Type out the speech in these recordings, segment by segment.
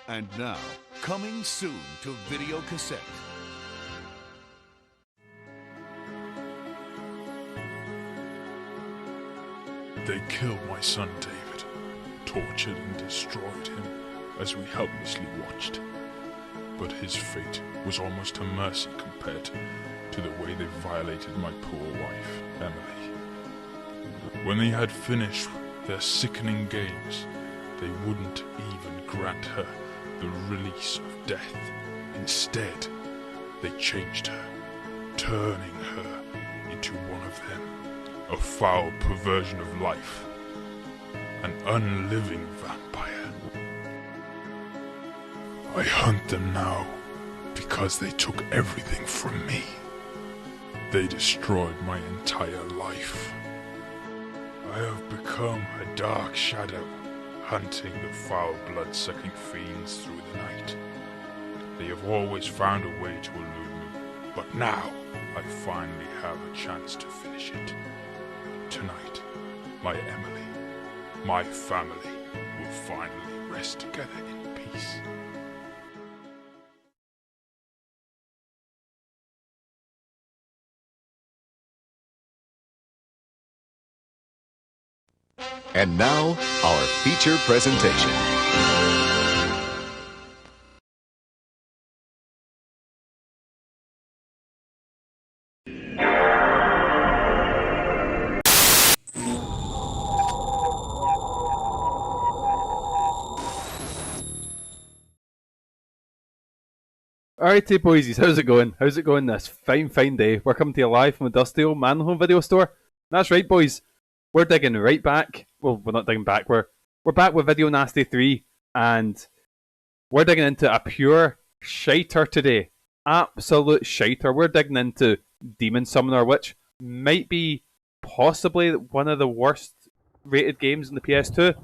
And now, coming soon to video cassette. They killed my son David, tortured and destroyed him as we helplessly watched. But his fate was almost a mercy compared to the way they violated my poor wife, Emily. When they had finished their sickening games, they wouldn't even grant her the release of death. Instead, they changed her, turning her into one of them. A foul perversion of life. An unliving vampire. I hunt them now because they took everything from me. They destroyed my entire life. I have become a dark shadow, hunting the foul blood-sucking fiends through the night. They have always found a way to elude me, but now I finally have a chance to finish it. Tonight, my Emily, my family, will finally rest together in peace. And now, our feature presentation. Alrighty boysies, how's it going? How's it going this fine day? We're coming to you live from the dusty old MANLON Home video store. That's right boys, we're digging right back. Well, we're not digging back, we're back with Video Nasty 3, and we're digging into a pure shiter today. Absolute shiter. We're digging into Daemon Summoner, which might be possibly one of the worst rated games in the PS2.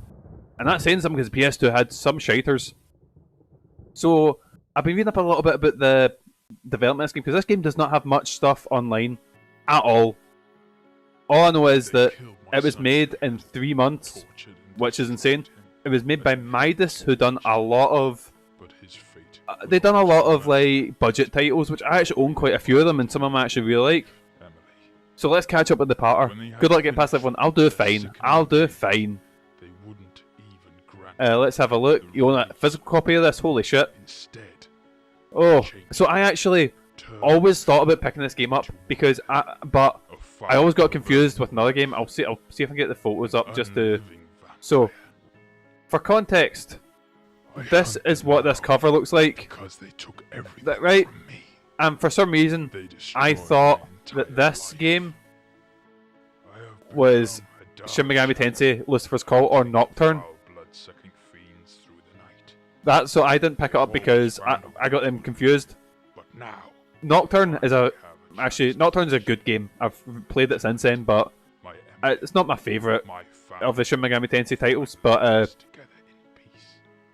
And that's saying something because the PS2 had some shiters. So I've been reading up a little bit about the development of this game, because this game does not have much stuff online at all. All I know is that it was made in 3 months, which is insane. It was made by Midas, who done a lot of... They've done a lot of like budget titles, which I actually own quite a few of them, and some of them I actually really like. So let's catch up with the patter. Good luck getting past level 1. I'll do fine. I'll do fine. Let's have a look. You own a physical copy of this? Holy shit. Oh, so I actually always thought about picking this game up because but I always got confused with another game. I'll see if I can get the photos up just to. So, for context, this is what this cover looks like. Right? And for some reason, I thought that this game was Shin Megami Tensei Lucifer's Call or Nocturne. So I didn't pick it up because I got them confused. Nocturne is Nocturne's a good game. I've played it since then, but it's not my favourite of the Shin Megami Tensei titles. But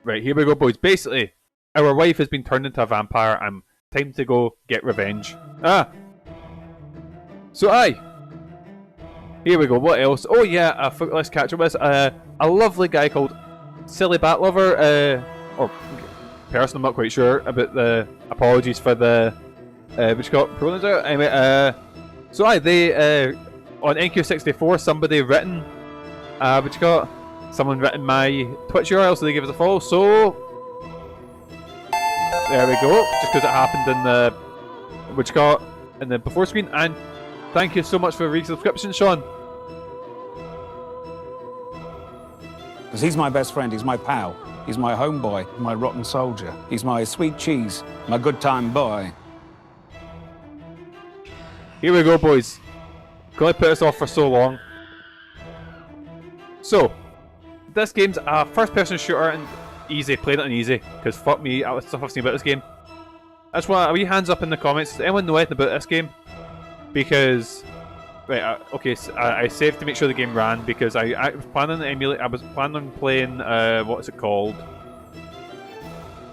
right, here we go, boys. Basically, our wife has been turned into a vampire, and time to go get revenge. So here we go. What else? Oh yeah, let's catch up with this. A lovely guy called Silly Bat Lover. Or person, I'm not quite sure about the apologies for the what you call it, pronouns out. Anyway, so they on NQ64 somebody written what you call it, someone written my Twitch URL, so they give us a follow. So there we go. Just because it happened in the what you call it, in the before screen. And thank you so much for the resubscription, Sean. Because he's my best friend, he's my pal, he's my homeboy, my rotten soldier, he's my sweet cheese, my good time boy. Here we go, boys. Can I put us off for so long? So, this game's a first-person shooter and easy. Played it on easy, because fuck me, I was stuff I've seen about this game. I just want a wee hands up in the comments. Does anyone know anything about this game? Because... Right, okay, so I saved to make sure the game ran because I was planning to emulate. I was planning on playing what's it called?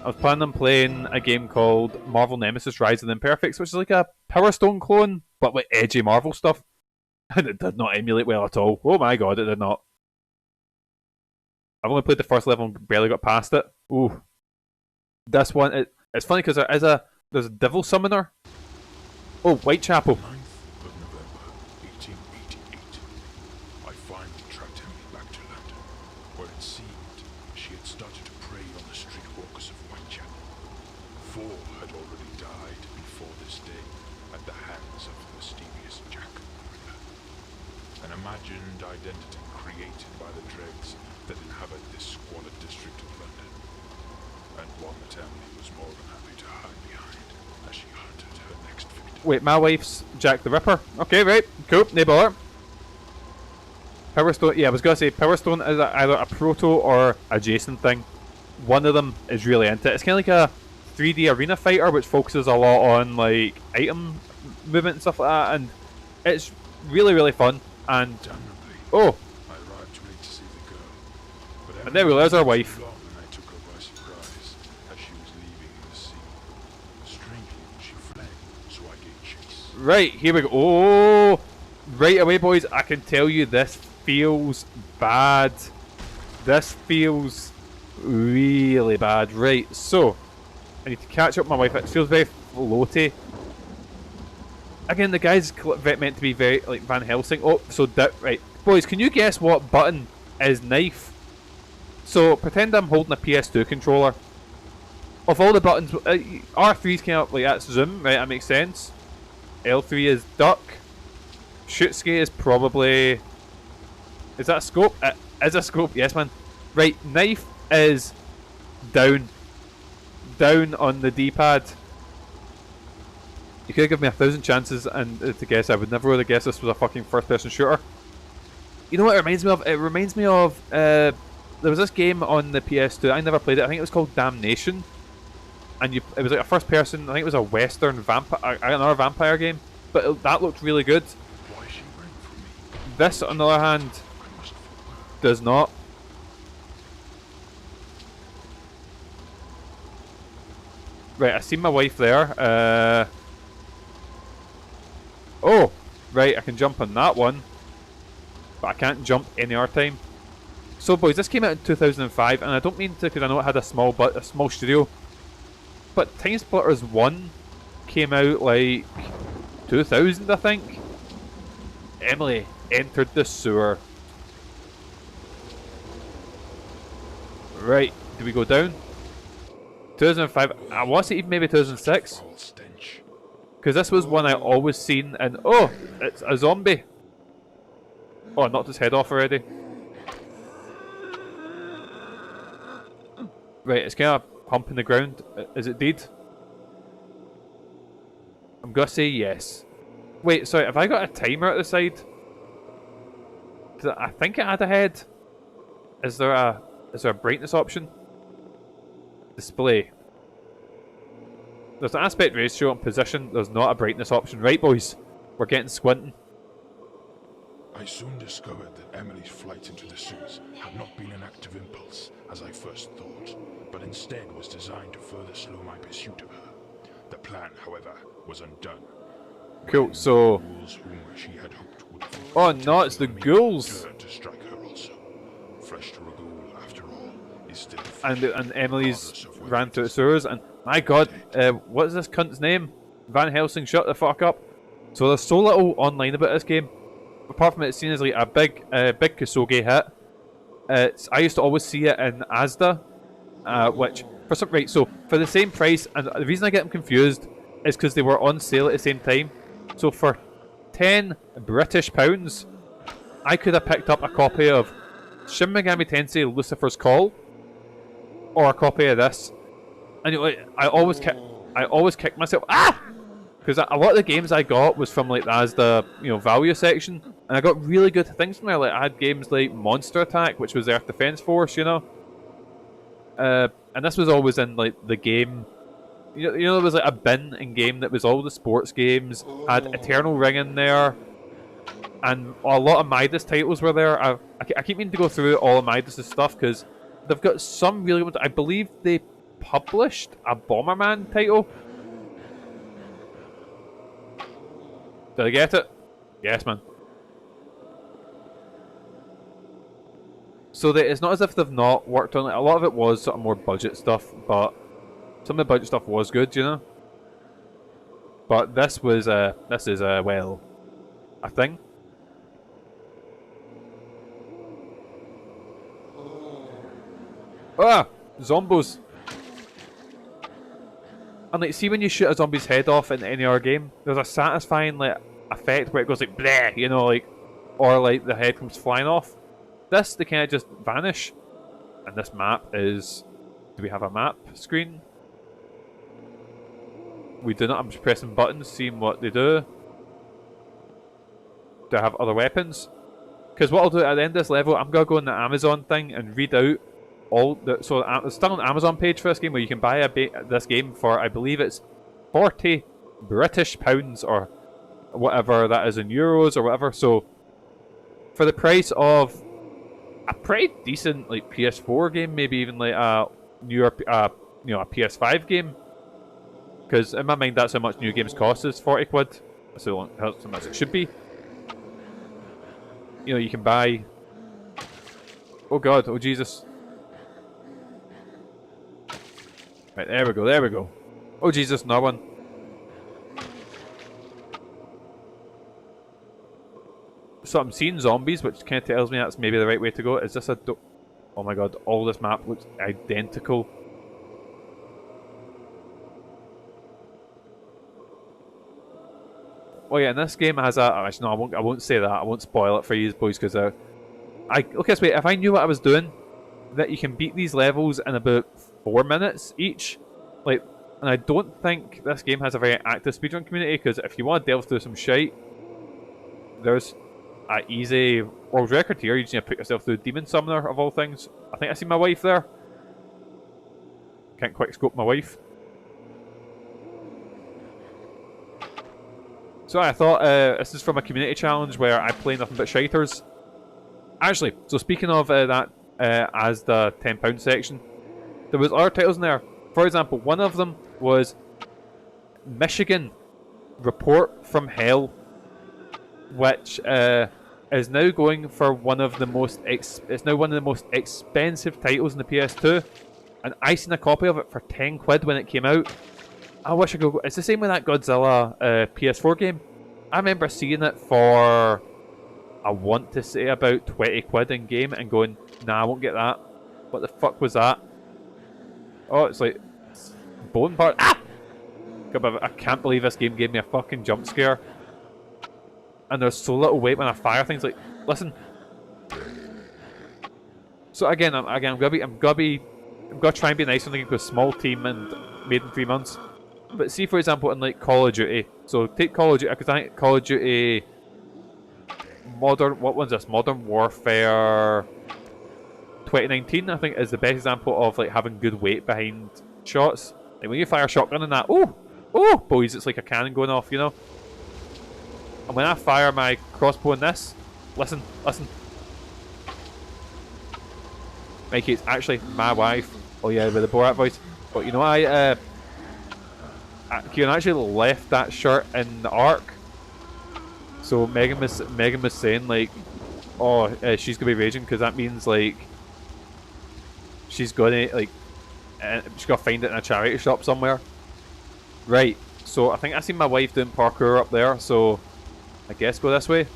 I was planning on playing a game called Marvel Nemesis: Rise of the Imperfects, which is like a Power Stone clone, but with edgy Marvel stuff. And it did not emulate well at all. Oh my god, it did not. I've only played the first level and barely got past it. Ooh. This one, it's funny because there's a devil summoner. Oh, Whitechapel. 9th of November, 1888. I finally tracked Emily back to London, where it seemed she had started to prey on the streetwalkers of Whitechapel. 4 had already died before this day at the hands of the mysterious Jack the Ripper, an imagined identity created by the dregs that inhabit this squalid district of London, and one that Emily was more than happy to hide behind as she hunted her next victim. Wait, my wife's Jack the Ripper. Okay, right, cool, no bother. Power Stone, yeah, I was gonna say Power Stone is either a proto or adjacent thing. One of them is really into it. It's kind of like a 3D arena fighter, which focuses a lot on like item movement and stuff like that, and it's really, really fun. And oh, I arrived too late to see the girl, but and there we go, there's our wife. and I took her by surprise as she was leaving the scene. Strangely, she fled, so I gave chase. Right, here we go. Oh, right away, boys. I can tell you this feels bad. This feels really bad. Right, so I need to catch up with my wife. It feels very floaty. Again, the guy's meant to be very like Van Helsing. Oh, so right, boys. Can you guess what button is knife? So pretend I'm holding a PS2 controller. Of all the buttons, R3's kind of like that's zoom, right? That makes sense. L3 is duck. Shoot skate is probably. Is that a scope? It is a scope, yes, man. Right, knife is down. Down on the D-pad. You could give me 1,000 chances and to guess. I would never would have guessed this was a fucking first-person shooter. You know what it reminds me of? It reminds me of there was this game on the PS2. I never played it. I think it was called Damnation, and it was like a first-person. I think it was a Western vampire, another vampire game. But that looked really good. Why is she running from me? This, on the other hand, I must follow her. does not. Right, I see my wife there. Oh, right, I can jump on that one, but I can't jump any other time. So, boys, this came out in 2005, and I don't mean to, because I know it had a small studio, but Time Splitters 1 came out like 2000, I think. Emily entered the sewer. Right, do we go down? 2005. I want to say even maybe 2006. Foul stench. Because this was one I always seen, and oh, it's a zombie. Oh, I knocked his head off already. Right, it's kind of humping the ground. Is it dead? I'm gonna say yes. Wait, sorry, have I got a timer at the side? I think it had a head. Is there a brightness option? Display. There's an aspect ratio and position. There's not a brightness option. Right, boys? We're getting squinting. I soon discovered that Emily's flight into the sewers had not been an act of impulse, as I first thought, but instead was designed to further slow my pursuit of her. The plan, however, was undone. Cool, so... Ghouls whom she had hoped would fall Oh no, it's the ghouls! turned to strike her also. Fresh to a ghoul, after all, is still And Emily's ran through the sewers, and my god, what is this cunt's name? Van Helsing, shut the fuck up. So there's so little online about this game. Apart from it seen as like a big Kosoge hit. I used to always see it in Asda, which for some right. So for the same price, and the reason I get them confused is because they were on sale at the same time. So for £10 I could have picked up a copy of Shin Megami Tensei Lucifer's Call, or a copy of this, and I always kick myself because a lot of the games I got was from like the Asda value section, and I got really good things from there. Like I had games like Monster Attack, which was Earth Defense Force, and this was always in like the game. There was like a bin in game that was all the sports games. Had Eternal Ring in there, and a lot of Midas titles were there. I keep meaning to go through all of Midas' stuff because they've got some really good. I believe they published a Bomberman title. Did I get it? Yes, man. So it's not as if they've not worked on it. A lot of it was sort of more budget stuff, but Some of the budget stuff was good, you know. But this is well, a thing. Ah! Zombos! And like, see when you shoot a zombie's head off in any other game, there's a satisfying like effect where it goes like bleh, you know, like, or like the head comes flying off. This, they kind of just vanish. And this map is, do we have a map screen? We do not. I'm just pressing buttons, seeing what they do. Do I have other weapons? Because what I'll do at the end of this level, I'm gonna go on the Amazon thing and read out all the. So there's still an Amazon page for this game where you can buy this game for, I believe it's 40 British pounds or whatever that is in euros or whatever. So for the price of a pretty decent like PS4 game, maybe even like a newer, you know, a PS5 game. Because in my mind, that's how much new games cost, is 40 quid. So that's how much it should be. You know, you can buy. Oh god! Oh Jesus! Right, there we go. There we go. Oh Jesus! Another one. So I'm seeing zombies, which kind of tells me that's maybe the right way to go. Is this a? Oh my god! All this map looks identical. Oh yeah, and this game has a. Oh, actually, no, I won't say that. I won't spoil it for you boys because okay, this way. If I knew what I was doing, that you can beat these levels in about 4 minutes each, like, and I don't think this game has a very active speedrun community. Because if you want to delve through some shite, there's an easy world record here. You just need to put yourself through Daemon Summoner of all things. I think I see my wife there. Can't quite scope my wife. So I thought this is from a community challenge where I play nothing but shiters. Actually, so speaking of that as the £10 section, there was other titles in there. For example, one of them was Michigan Report from Hell, which is now going for one of the most it's now one of the most expensive titles in the PS2, and I seen a copy of it for 10 quid when it came out. I wish I could go. It's the same with that Godzilla PS4 game. I remember seeing it for, I want to say about 20 quid in game and going, nah, I won't get that. What the fuck was that? Oh, it's like bone part. Ah! I can't believe this game gave me a fucking jump scare. And there's so little weight when I fire things. Like, listen. So again, I'm gonna try and be nice on the game because small team and made in 3 months. But see, for example, in like Call of Duty. So take Call of Duty, because I think Call of Duty what one's this? Modern Warfare 2019, I think, is the best example of like having good weight behind shots. Like when you fire a shotgun and that, oh boys, it's like a cannon going off, you know. And when I fire my crossbow in this, listen. Mikey, it's actually my wife. Oh yeah, with the Borat voice. But you know, Kieran actually left that shirt in the Ark. So Megan was saying like, oh, she's gonna be raging because that means like she's gonna like she's gonna find it in a charity shop somewhere. Right. So I think I seen my wife doing parkour up there. So I guess go this way.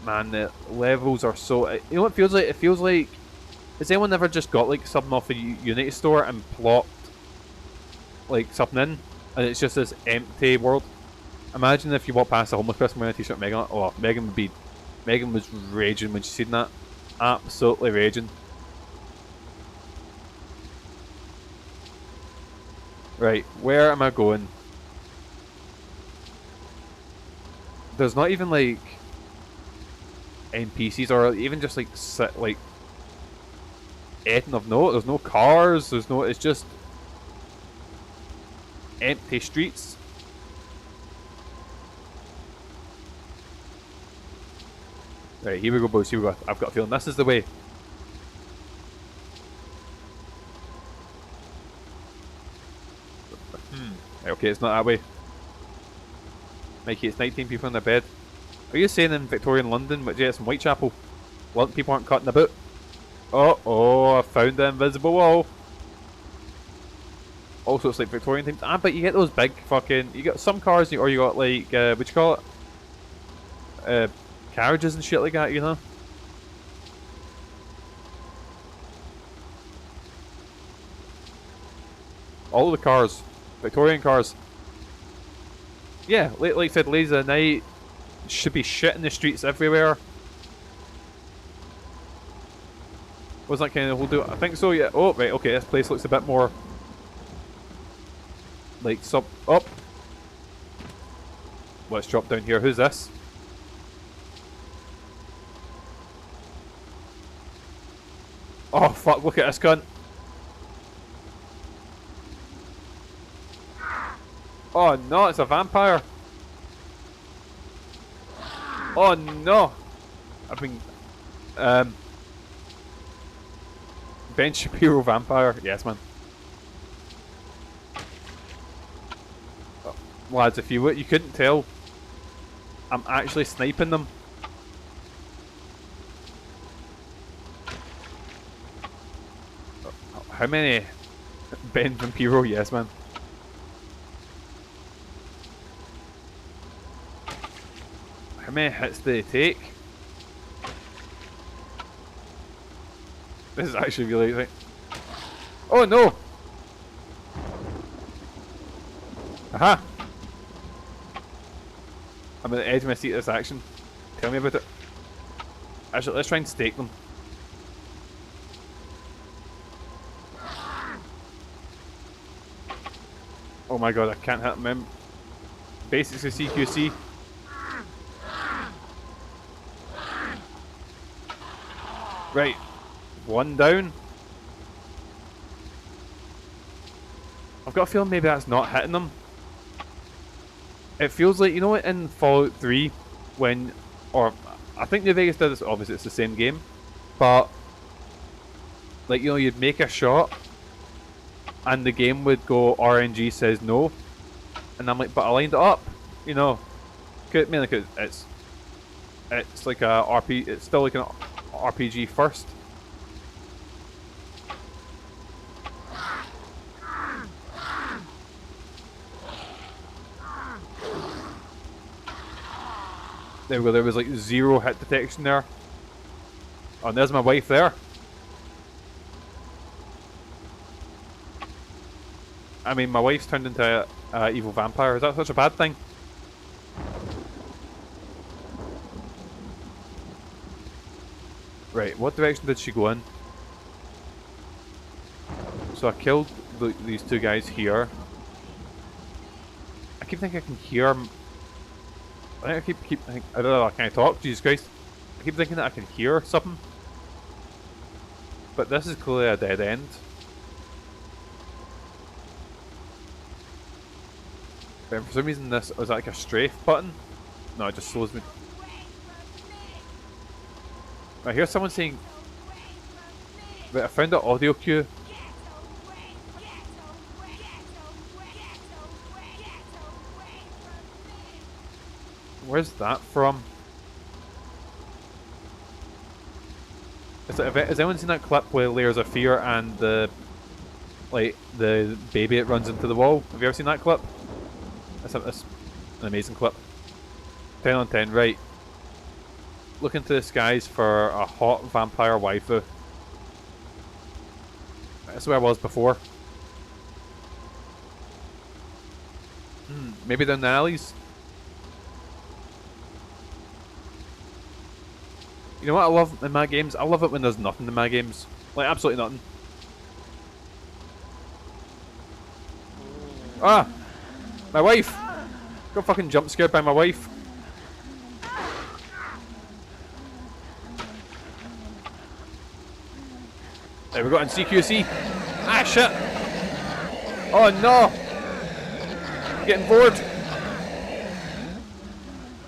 Man, the levels are so. You know what it feels like? It feels like. Has anyone ever just got like something off a Unity store and plopped like something in, and it's just this empty world? Imagine if you walk past a homeless person wearing a t-shirt, Megan. Oh, Megan was raging when she seen that. Absolutely raging. Right, where am I going? There's not even like NPCs or even just like anything of note. There's no cars. It's just empty streets. Right, here we go, boys. Here we go. I've got a feeling this is the way. Right, okay, it's not that way. Mikey, it's 19 people in their bed. Are you saying in Victorian London, but yeah, it's in Whitechapel? Well, people aren't cutting about. Oh, I found the invisible wall. Also, it's like Victorian times. Ah, but you get those big fucking. You got some cars, or you got like what you call it? Carriages and shit like that, you know. All the cars, Victorian cars. Yeah, like I said, ladies of the night should be shit in the streets everywhere. Was that kind of the whole deal? I think so. Yeah. Oh, right. Okay, this place looks a bit more like up. Let's drop down here. Who's this? Oh fuck! Look at this cunt. Oh no! It's a vampire. Oh no! I've been Ben Shapiro vampire. Yes, man. Oh, lads, if you couldn't tell, I'm actually sniping them. How many? Ben Vampiro, yes, man. How many hits do they take? This is actually really exciting. Oh no! Aha! I'm at the edge of my seat of this action. Tell me about it. Actually, let's try and stake them. Oh my god, I can't hit them. Basics of CQC. Right. One down. I've got a feeling maybe that's not hitting them. It feels like, you know what, in Fallout 3, when, or I think New Vegas did this, obviously it's the same game, but like, you know, you'd make a shot and the game would go RNG says no, and I'm like, but I lined it up, you know, mainly because it's like a RP, it's still like an RPG first. There we go, there was like 0 hit detection there. Oh, and there's my wife there. I mean, my wife's turned into a evil vampire. Is that such a bad thing? Right, what direction did she go in? So I killed these two guys here. I keep thinking I can hear. I don't know. Can I talk? Jesus Christ! I keep thinking that I can hear something, but this is clearly a dead end. And for some reason, this was that like a strafe button. No, it just slows me. I hear someone saying. Wait, I found an audio cue. Where's that from? Has anyone seen that clip with Layers of Fear and the baby that runs into the wall? Have you ever seen that clip? That's an amazing clip. 10 on 10, right. Look into the skies for a hot vampire waifu. That's where I was before. Maybe down the alleys? You know what I love in my games? I love it when there's nothing in my games. Like, absolutely nothing. Ah! My wife! Got fucking jump scared by my wife. There we go, in CQC. Ah, shit! Oh no! I'm getting bored.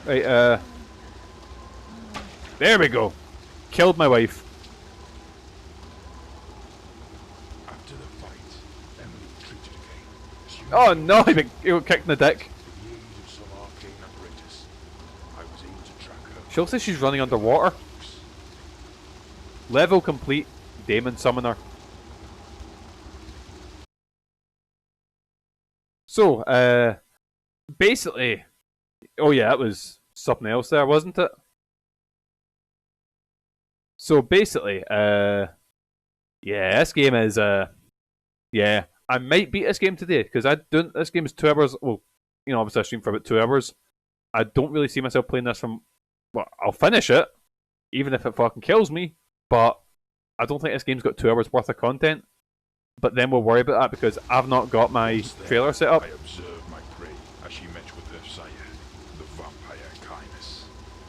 Right, there we go. Killed my wife. After the fight, Emily retreated again. Oh no, he got kicked in the dick. With the aid of some arcane apparatus, I was able to track her. She looks like she's running underwater. Level complete, Daemon Summoner. So, basically, oh yeah, that was something else there, wasn't it? So basically, yeah, this game is, yeah, I might beat this game today because I don't. This game is 2 hours. Well, you know, obviously I stream for about 2 hours. I don't really see myself playing this from. Well, I'll finish it, even if it fucking kills me. But I don't think this game's got 2 hours worth of content. But then we'll worry about that because I've not got my trailer set up. I observed my prey as she met with her sire, the vampire Kindness,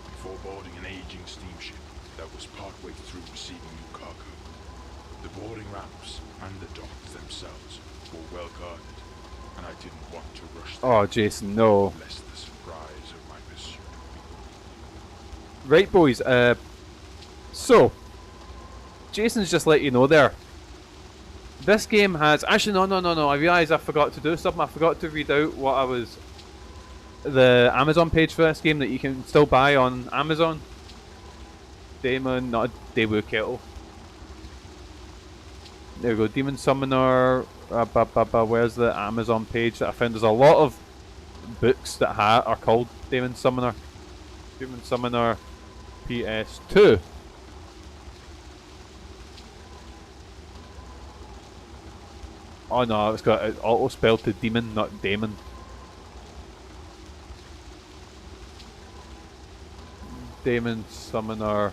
before boarding an aging steamship that was partway through receiving new cargo. The boarding ramps and the docks themselves were well guarded, and I didn't want to rush them. Oh, Jason, no. Lest the surprise of my pursuit be. Right, boys. So Jason's just let you know there. This game has... Actually, no. I realised I forgot to do something. I forgot to read out what I was... The Amazon page for this game that you can still buy on Amazon. Daemon, not a debut kettle. There we go. Daemon Summoner. Where's the Amazon page that I found? There's a lot of books that are called Daemon Summoner. Daemon Summoner PS2. Oh no, it's got it auto spelled to demon, not Daemon. Daemon Summoner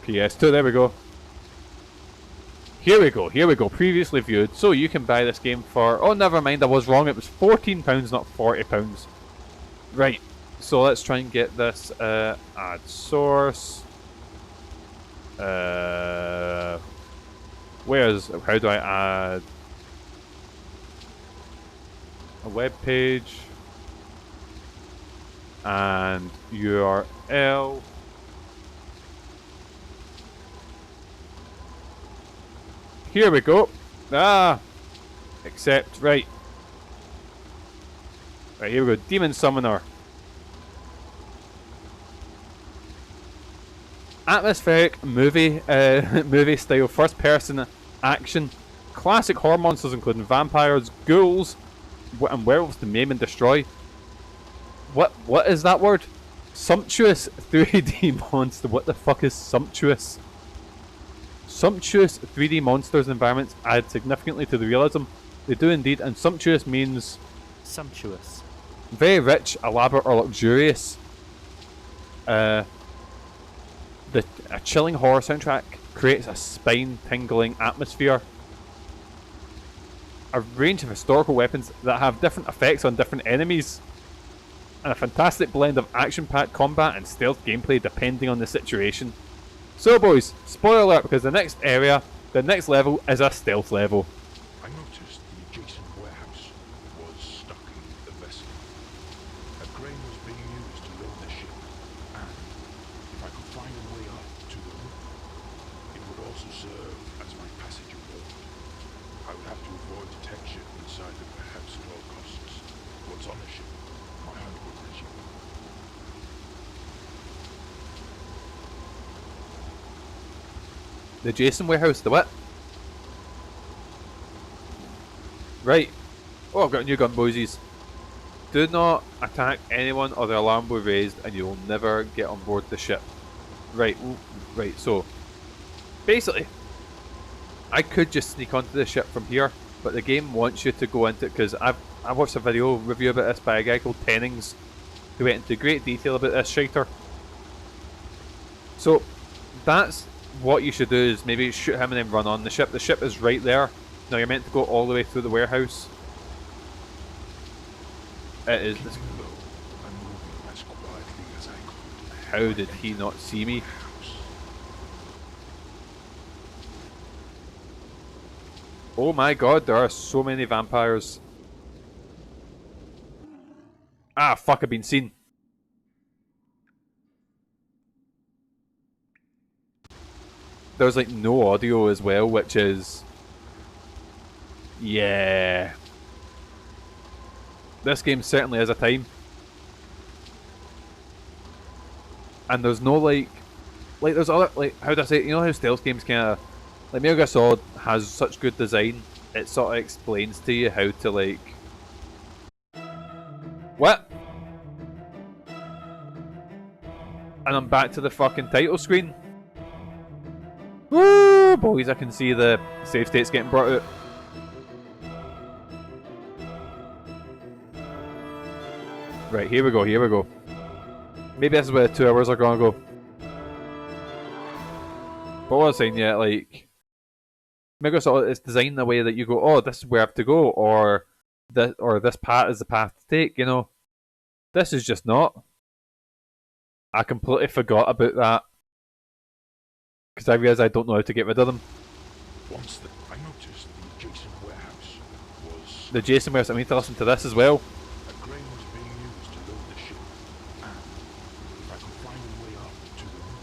PS2, there we go. Here we go, previously viewed. So you can buy this game for... Oh, never mind, I was wrong, it was £14, not £40. Right, so let's try and get this, add source. How do I add a web page and URL? Here we go. Accept. Right, here we go. Daemon Summoner. Atmospheric movie style first person action. Classic horror monsters including vampires, ghouls, and werewolves to maim and destroy. What is that word? Sumptuous 3D monster. What the fuck is sumptuous? Sumptuous 3D monsters and environments add significantly to the realism. They do indeed, and sumptuous means sumptuous. Very rich, elaborate, or luxurious. A chilling horror soundtrack creates a spine-tingling atmosphere. A range of historical weapons that have different effects on different enemies. And a fantastic blend of action-packed combat and stealth gameplay depending on the situation. So boys, spoiler alert, because the next level is a stealth level. I noticed the adjacent warehouse was stocking the vessel. A crane was being used to load the ship, and if I could find a way up to the roof, it would also serve as my passage aboard. I would have to avoid detection inside the warehouse at all costs. Once on the ship, my hunt would resume. The Jason warehouse, the what? Right. Oh, I've got a new gun, boysies. Do not attack anyone or the alarm will be raised and you will never get on board the ship. Right, so basically I could just sneak onto the ship from here, but the game wants you to go into it because I watched a video review about this by a guy called Tennings who went into great detail about this shiter. So that's what you should do, is maybe shoot him and then run on the ship. The ship is right there. Now you're meant to go all the way through the warehouse. It is. I'm moving as quietly as I could. How did he not see me? Oh my god, there are so many vampires. Ah, fuck, I've been seen. There's like no audio as well, which is... Yeah. This game certainly has a time. And there's no like... like there's other, like, how do I say it? You know how stealth games kind of, like Metal Gear Solid has such good design, it sort of explains to you how to like, what? And I'm back to the fucking title screen. Woo, boys! I can see the save states getting brought out. Right, here we go, here we go. Maybe this is where the 2 hours are gonna go. But what I was saying, yeah, like, Metal Gear Solid is designed in a way that you go, oh, this is where I have to go, or this path is the path to take, you know. This is just not. I completely forgot about that. Because I realised I don't know how to get rid of them. Once I noticed the adjacent warehouse was... The adjacent warehouse, I need to listen to this as well. A crane was being used to load the ship, and if I could find a way up to the roof,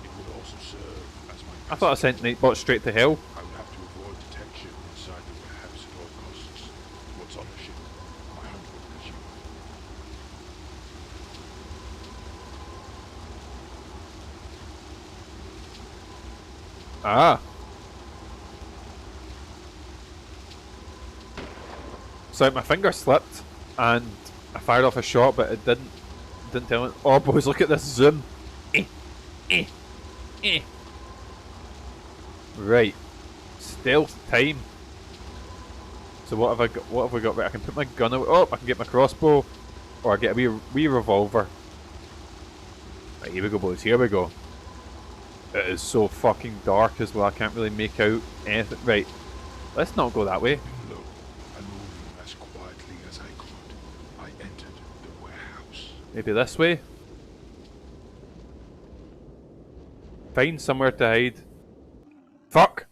it would also serve as my... I thought I sent Nightbot straight to hell. I would have to avoid detection inside the warehouse at all costs. What's on the ship, my hunt would resume. Ah. So my finger slipped and I fired off a shot, but it didn't tell me. Oh boys, look at this zoom. Right. Stealth time. So what have I got? What have we got? Right, I can put my gun away. Oh, I can get my crossbow, or I get a wee revolver. Right, here we go, boys. Here we go. It is so fucking dark as well. I can't really make out anything. Right, let's not go that way. Low and moving as quietly as I could, I entered the warehouse. Maybe this way. Find somewhere to hide. Fuck!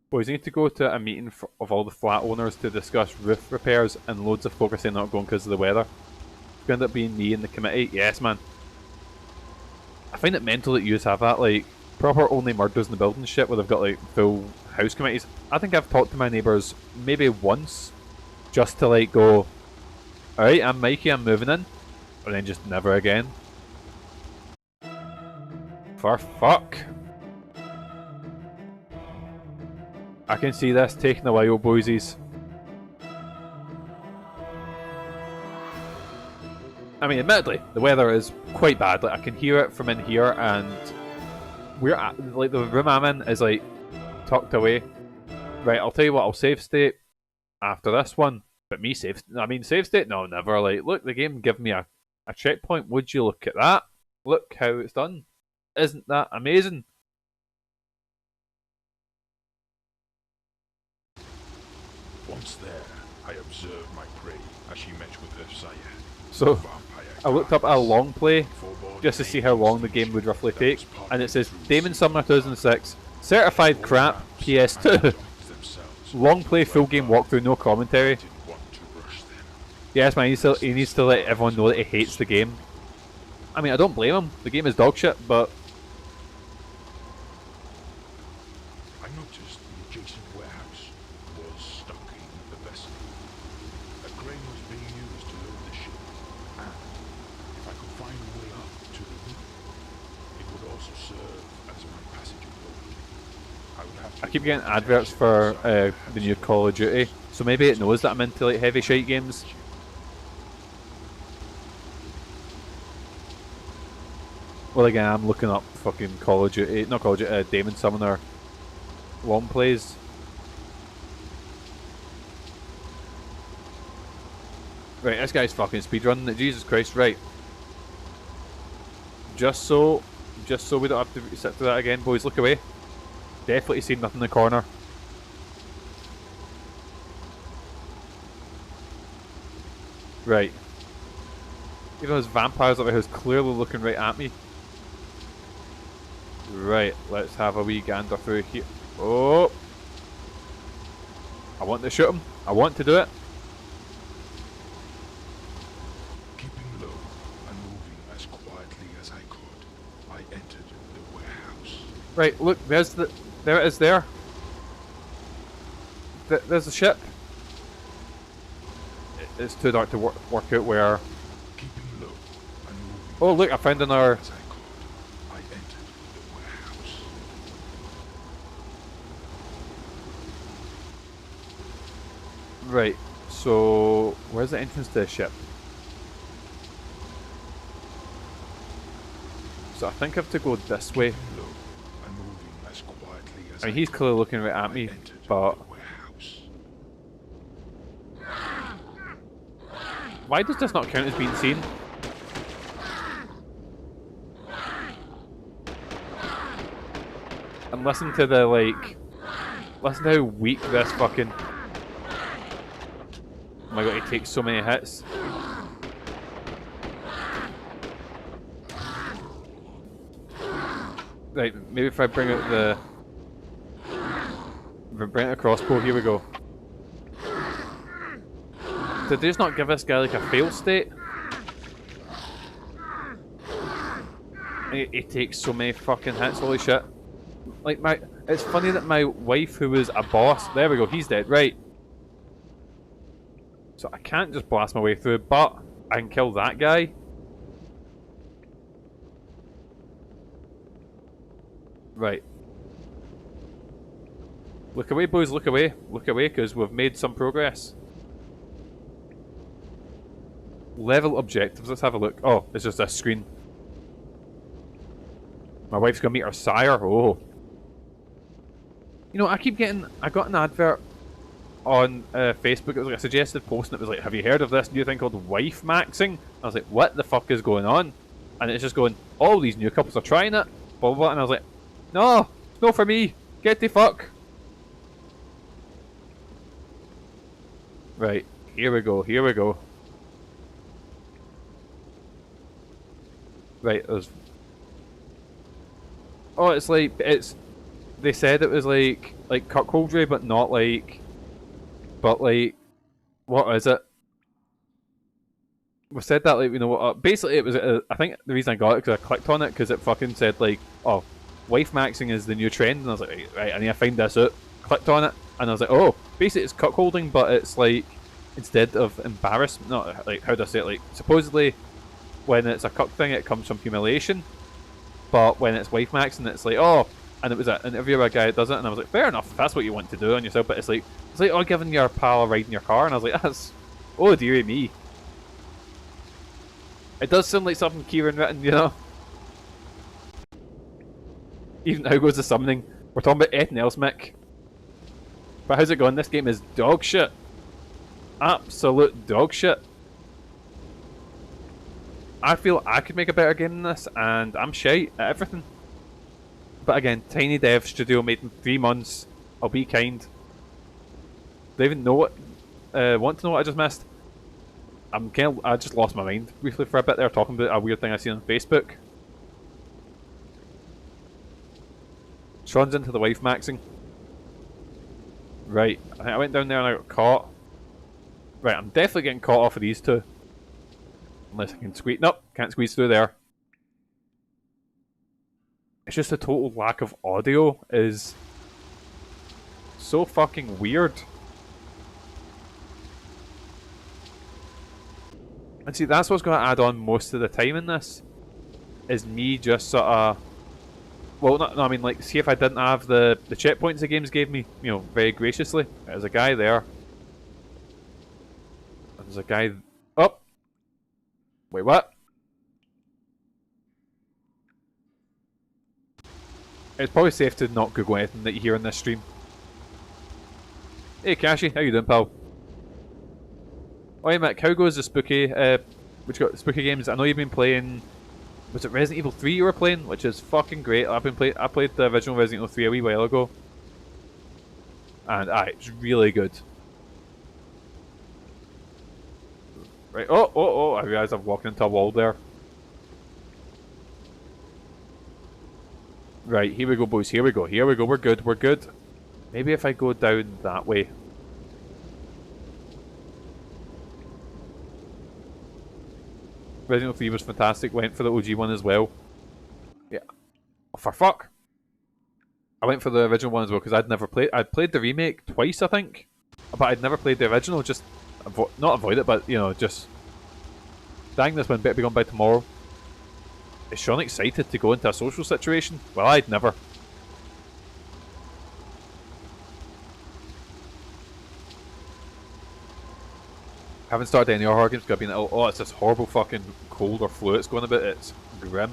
Boys, I need to go to a meeting of all the flat owners to discuss roof repairs, and loads of folk are saying not going because of the weather. It's going to end up being me and the committee. Yes, man. I find it mental that you have that, like, proper only murders in the building shit where they've got, like, full house committees. I think I've talked to my neighbours maybe once just to, like, go, alright, I'm Mikey, I'm moving in. And then just never again. For fuck. I can see this taking a while, boysies. I mean, admittedly, the weather is quite bad. Like, I can hear it from in here, and we're at, like, the room I'm in is like tucked away. Right, I'll tell you what, I'll save state after this one. But me save state? No, never. Like, look, the game gave me a checkpoint. Would you look at that? Look how it's done. Isn't that amazing? Once there, I observed my prey as she met with her sire. So, I looked up a long play just to see how long the game would roughly take, and it says Daemon Summoner 2006, certified crap, PS2. Long play, full game walkthrough, no commentary. Yes, man, he needs to let everyone know that he hates the game. I mean, I don't blame him. The game is dog shit, but I noticed the adjacent warehouse was stalking the vessel. A crane was being used to load the ship, and if I could find a way up to the roof, it would also serve as my passenger boat. I would have to... I keep getting adverts for the new Call of Duty, so maybe it knows that I'm into like heavy shite games. Well, again, I'm looking up fucking Call of Duty, not Call of Duty, Daemon Summoner long plays. Right, this guy's fucking speedrunning it, Jesus Christ, right. Just so we don't have to sit through that again, boys, look away. Definitely seen nothing in the corner. Right. Even those vampires up there who's clearly looking right at me. Right, let's have a wee gander through here. Oh! I want to shoot him. I want to do it. Keeping low and moving as quietly as I could, I entered the warehouse. Right, look, there it is there. There's the ship. It's too dark to work out where. Keeping low and moving Oh look, I found another... As I called, I entered the warehouse. Right, so... where's the entrance to the ship? So I think I have to go this way. Low and moving as quietly as I mean, he's clearly looking right at me, entered but... the warehouse. why does this not count as being seen? And listen to the, like... listen to how weak this fucking... oh my god, he takes so many hits. Right, maybe if I bring out the... if I bring out the crossbow, here we go. Did they just not give this guy like a fail state? He takes so many fucking hits, holy shit. Like it's funny that my wife, who was a boss, there we go, he's dead, right. So I can't just blast my way through, but I can kill that guy. Right. Look away, boys, look away. Look away, because we've made some progress. Level objectives, let's have a look. Oh, it's just this screen. My wife's gonna meet her sire, oh. You know, I got an advert on Facebook, it was like a suggested post, and it was like, have you heard of this new thing called wife maxing? I was like, what the fuck is going on? And it's just going, all these new couples are trying it, blah blah blah, and I was like, no, it's not for me, get the fuck. Right, here we go, here we go. Right, there's... oh, it's like, they said it was like cuckoldry, but not like... but like... what is it? We said that, like, you know what, basically it was, I think the reason I got it, because I clicked on it, because it fucking said like, oh, wife maxing is the new trend, and I was like, right, I need to find this out. Clicked on it, and I was like, oh, basically it's cuckolding, but it's like, instead of embarrassment, not like, how do I say it, like, supposedly, when it's a cuck thing, it comes from humiliation, but when it's wife maxing, it's like, oh, and it was an interview with a guy that does it, and I was like, fair enough, if that's what you want to do on yourself, but it's like, oh, giving your pal a ride in your car, and I was like, that's, oh dearie me. It does sound like something Kieran written, you know? Even how goes the summoning? We're talking about anything else, Mick. But how's it going? This game is dog shit. Absolute dog shit. I feel I could make a better game than this, and I'm shite at everything. But again, tiny dev studio made in 3 months. I'll be kind. They even know what, want to know what I just missed. I just lost my mind briefly for a bit there, talking about a weird thing I seen on Facebook. Sean's into the wife maxing. Right, I think I went down there and I got caught. Right, I'm definitely getting caught off of these two. Unless I can squeeze... nope, can't squeeze through there. It's just the total lack of audio is so fucking weird. And see, that's what's going to add on most of the time in this. Is me just sort of... well, no, I mean, like, see if I didn't have the checkpoints the games gave me, you know, very graciously. There's a guy there. And there's a guy... oh! Wait, what? It's probably safe to not Google anything that you hear on this stream. Hey, Cashy, how you doing, pal? Oh, hey, Mick, how goes the spooky, spooky games? I know you've been playing... was it Resident Evil 3 you were playing? Which is fucking great. I played the original Resident Evil 3 a wee while ago. And, it's really good. Right, oh, I realised I'm walking into a wall there. Right, here we go, boys, here we go, we're good. Maybe if I go down that way. Resident Evil 3 was fantastic, went for the OG one as well. Yeah. Oh, for fuck! I went for the original one as well, because I'd played the remake twice, I think. But I'd never played the original, just... not avoid it, but, you know, just... dang, this one better be gone by tomorrow. Is Sean excited to go into a social situation? Well, I'd never. Haven't started any horror games because I've been, oh, it's this horrible fucking cold or flu it's going about. It's grim.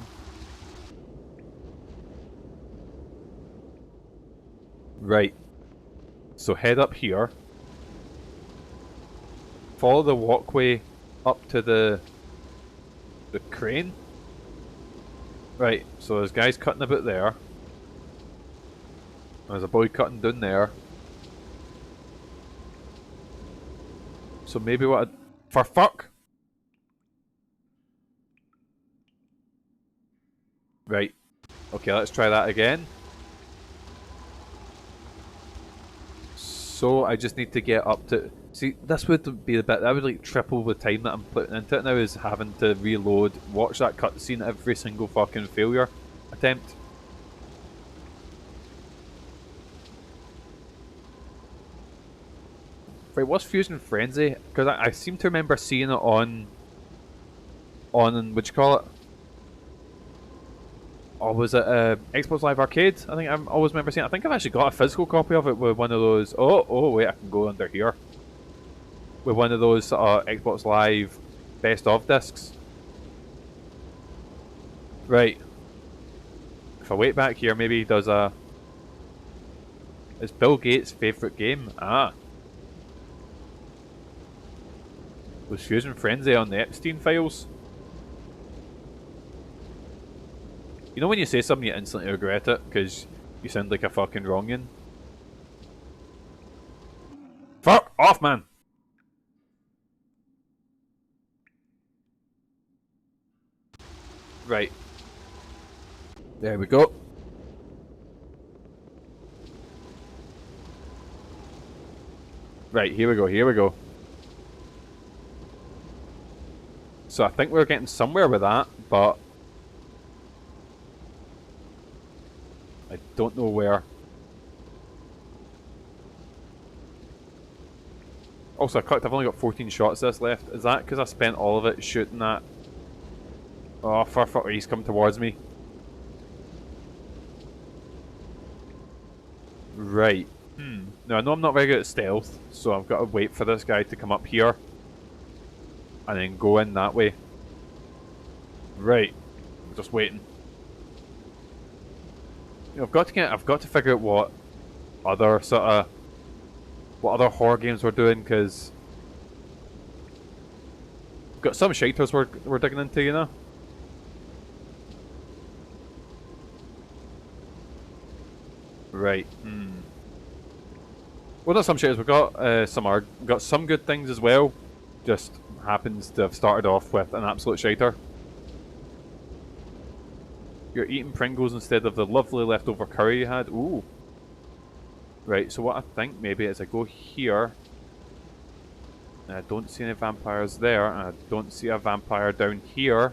Right. So head up here. Follow the walkway up to the crane. Right, so there's guys cutting about there. There's a boy cutting down there. So maybe what for fuck? Right. Okay, let's try that again. So I just need to get up to... See, this would be the bit... That would like triple the time that I'm putting into it now, is having to reload, watch that cutscene every single fucking failure attempt. Right, what's Fusion Frenzy? Because I seem to remember seeing it on what you call it? Or was it Xbox Live Arcade? I think I always remember seeing it. I think I've actually got a physical copy of it with one of those... Oh wait, I can go under here. With one of those Xbox Live best of discs. Right. If I wait back here, maybe he does a... It's Bill Gates' favourite game. Ah. Was Fusion Frenzy on the Epstein files? You know when you say something you instantly regret it because you sound like a fucking wrongin'? Fuck off, man! Right. There we go. Right, here we go, here we go. So I think we're getting somewhere with that, but... I don't know where. Also, I've only got 14 shots this left. Is that because I spent all of it shooting that? Oh, fuck, he's coming towards me. Right. Now, I know I'm not very good at stealth, so I've got to wait for this guy to come up here. And then go in that way. Right. I'm just waiting. You know, I've got to figure out what other horror games we're doing, because we've got some shiters we're digging into, you know. Right. Well, not some shiters. We've got some good things as well. Just happens to have started off with an absolute shiter. You're eating Pringles instead of the lovely leftover curry you had. Ooh. Right, so what I think maybe is I go here. And I don't see any vampires there. And I don't see a vampire down here.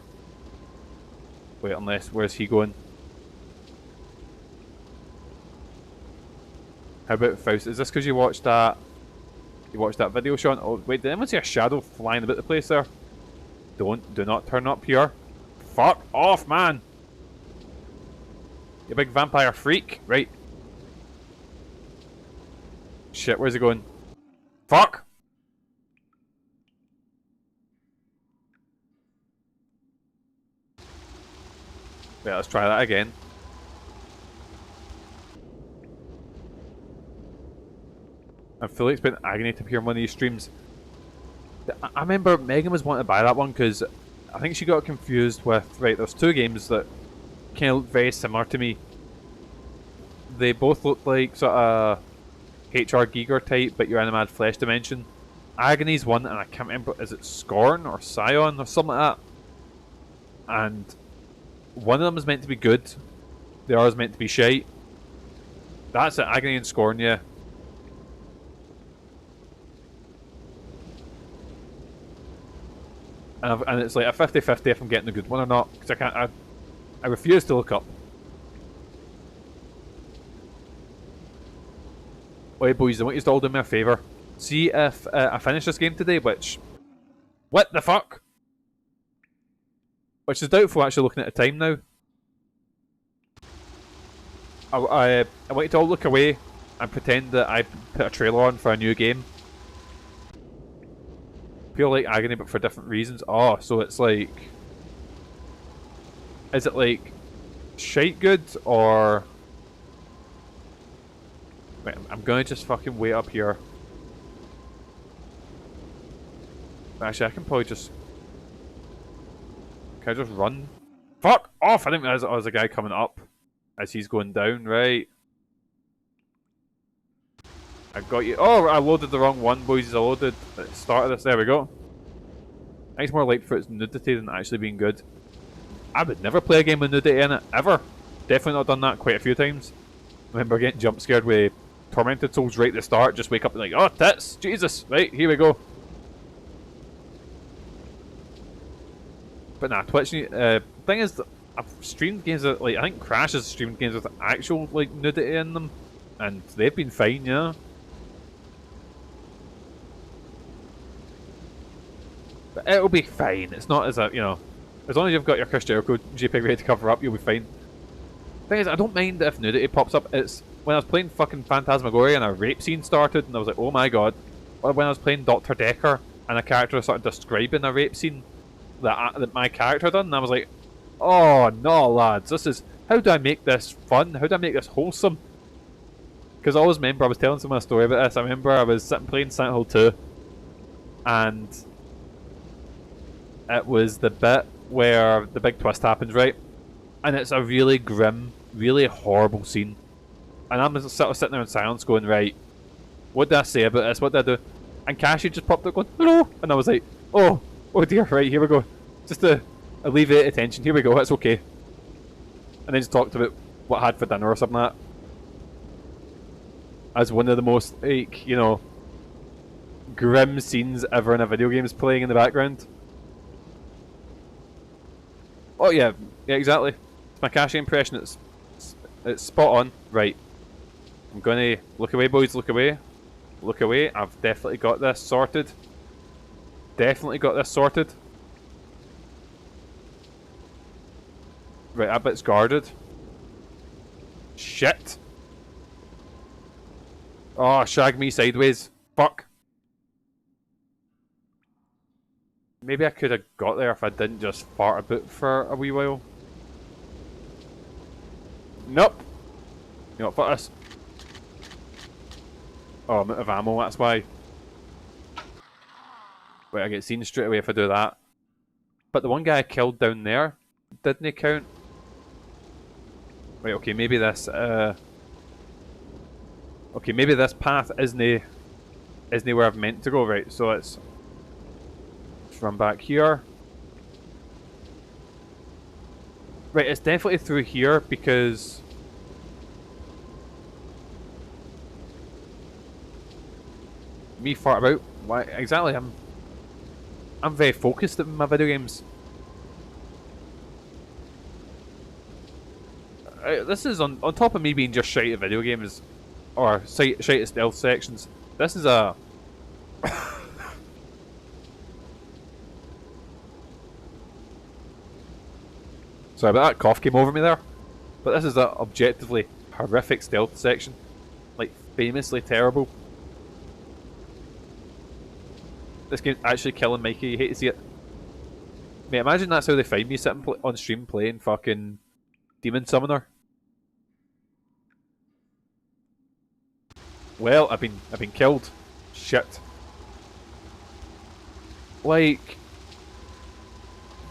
Wait, unless... Where's he going? How about Faust? Is this because you watched that... You watched that video, Sean? Oh, wait, did anyone see a shadow flying about the place there? Do not turn up here. Fuck off, man! You big vampire freak. Right. Shit, where's he going? Fuck! Wait, let's try that again. I'm fully expecting Agony to appear in one of these streams. I remember Megan was wanting to buy that one because I think she got confused with... Right, there's two games that kind of look very similar to me. They both look like sort of HR Giger type, but you're in a mad flesh dimension. Agony's one, and I can't remember, is it Scorn or Scion or something like that? And one of them is meant to be good, the other is meant to be shite. That's it, Agony and Scorn, yeah. And it's like a 50-50 if I'm getting the good one or not, because I refuse to look up. Wait, boys, I want you to all do me a favour. See if I finish this game today, which... What the fuck? which is doubtful actually looking at the time now. I want you to all look away and pretend that I put a trailer on for a new game. Feel like agony, but for different reasons. Oh, so it's like... Is it like... shite good, or... Wait, I'm gonna just fucking wait up here. Actually, I can probably just... Can I just run? Fuck off! I didn't realize there was a guy coming up as he's going down, right? I got you. Oh, I loaded the wrong one, boys. I loaded at the start of this. There we go. I think it's more like for its nudity than actually being good. I would never play a game with nudity in it, ever. Definitely not done that quite a few times. I remember getting jump scared with Tormented Souls right at the start. Just wake up and like, oh, tits! Jesus! Right, here we go. But nah, Twitch. Thing is, I've streamed games that, like, I think Crash has streamed games with actual like nudity in them, and they've been fine, yeah. But it'll be fine. It's not as a, you know, as long as you've got your Chris Jericho JPEG ready to cover up, you'll be fine. Thing is, I don't mind if nudity pops up. It's when I was playing fucking Phantasmagoria and a rape scene started, and I was like, oh my god. Or when I was playing Dr. Decker and a character started describing a rape scene that my character done, and I was like, oh no, lads, this is... How do I make this fun? How do I make this wholesome? Because I always remember, I was telling someone a story about this. I remember I was sitting playing Silent Hill 2, and it was the bit where the big twist happens, right? And it's a really grim, really horrible scene. And I'm just sort of sitting there in silence going, right, what did I say about this? What did I do? And Cassie just popped up going, hello! And I was like, oh dear, right, here we go. Just to alleviate attention, here we go, it's okay. And then just talked about what I had for dinner or something like that. As one of the most, like, you know, grim scenes ever in a video game is playing in the background. Oh yeah, exactly. It's my Cassie impression, it's spot on. Right. I'm gonna... Look away, boys, look away. Look away, I've definitely got this sorted. Definitely got this sorted. Right, that bit's guarded. Shit. Oh, shag me sideways. Fuck. Maybe I could have got there if I didn't just fart about for a wee while. Nope. You know, fuck this. Oh, I'm out of ammo, that's why. Wait, I get seen straight away if I do that. But the one guy I killed down there, didn't he count? Wait, okay, maybe this, okay, maybe this path isn't where I've meant to go, right? So let's run back here. Right, it's definitely through here because... Me fart about? Why exactly? I'm very focused in my video games. This is on top of me being just shite at video games, or shite at stealth sections. This is a... Sorry, but that cough came over me there. But this is a objectively horrific stealth section. Like, famously terrible. This game's actually killing Mikey, you hate to see it. Mate, imagine that's how they find me sitting on stream playing fucking Daemon Summoner. Well, I've been killed. Shit. Like,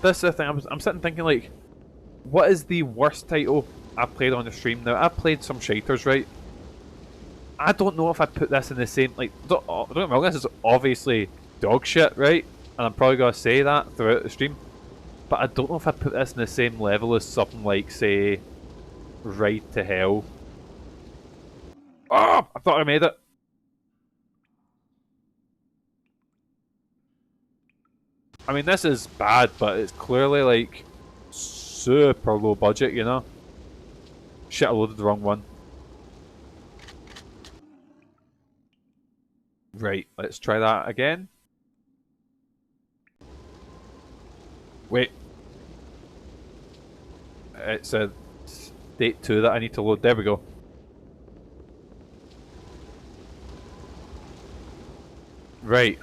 this is the thing, I'm sitting thinking like, what is the worst title I've played on the stream now? I've played some shiters, right? I don't know if I put this in the same, like, don't get me wrong, this is obviously dog shit, right? And I'm probably going to say that throughout the stream. But I don't know if I put this in the same level as something like, say, Ride to Hell. Oh! I thought I made it. I mean, this is bad, but it's clearly, like, super low budget, you know? Shit, I loaded the wrong one. Right, let's try that again. Wait. It's a State 2 that I need to load. There we go. Right.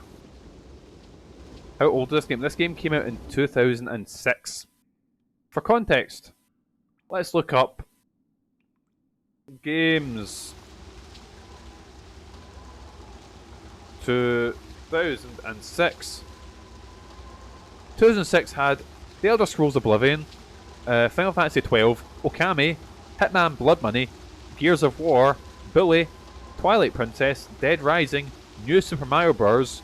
How old is this game? This game came out in 2006. For context, let's look up games. 2006. 2006 had The Elder Scrolls Oblivion, Final Fantasy XII, Okami, Hitman Blood Money, Gears of War, Bully, Twilight Princess, Dead Rising, New Super Mario Bros.,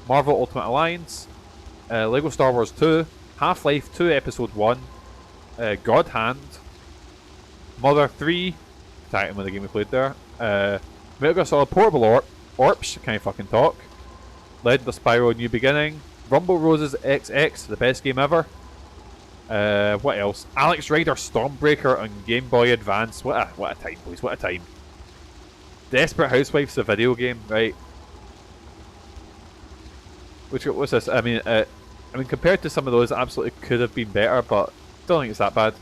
Marvel Ultimate Alliance, Lego Star Wars 2, Half-Life 2 Episode 1, God Hand, Mother 3, title of the game we played there, Metal Gear Solid Portable Orps, can't fucking talk, Legend of Spyro New Beginning, Rumble Roses XX, the best game ever. What else? Alex Rider Stormbreaker on Game Boy Advance. What a time, boys, what a time. Desperate Housewives, a video game, right? What's this? I mean, compared to some of those, it absolutely could have been better, but don't think it's that bad.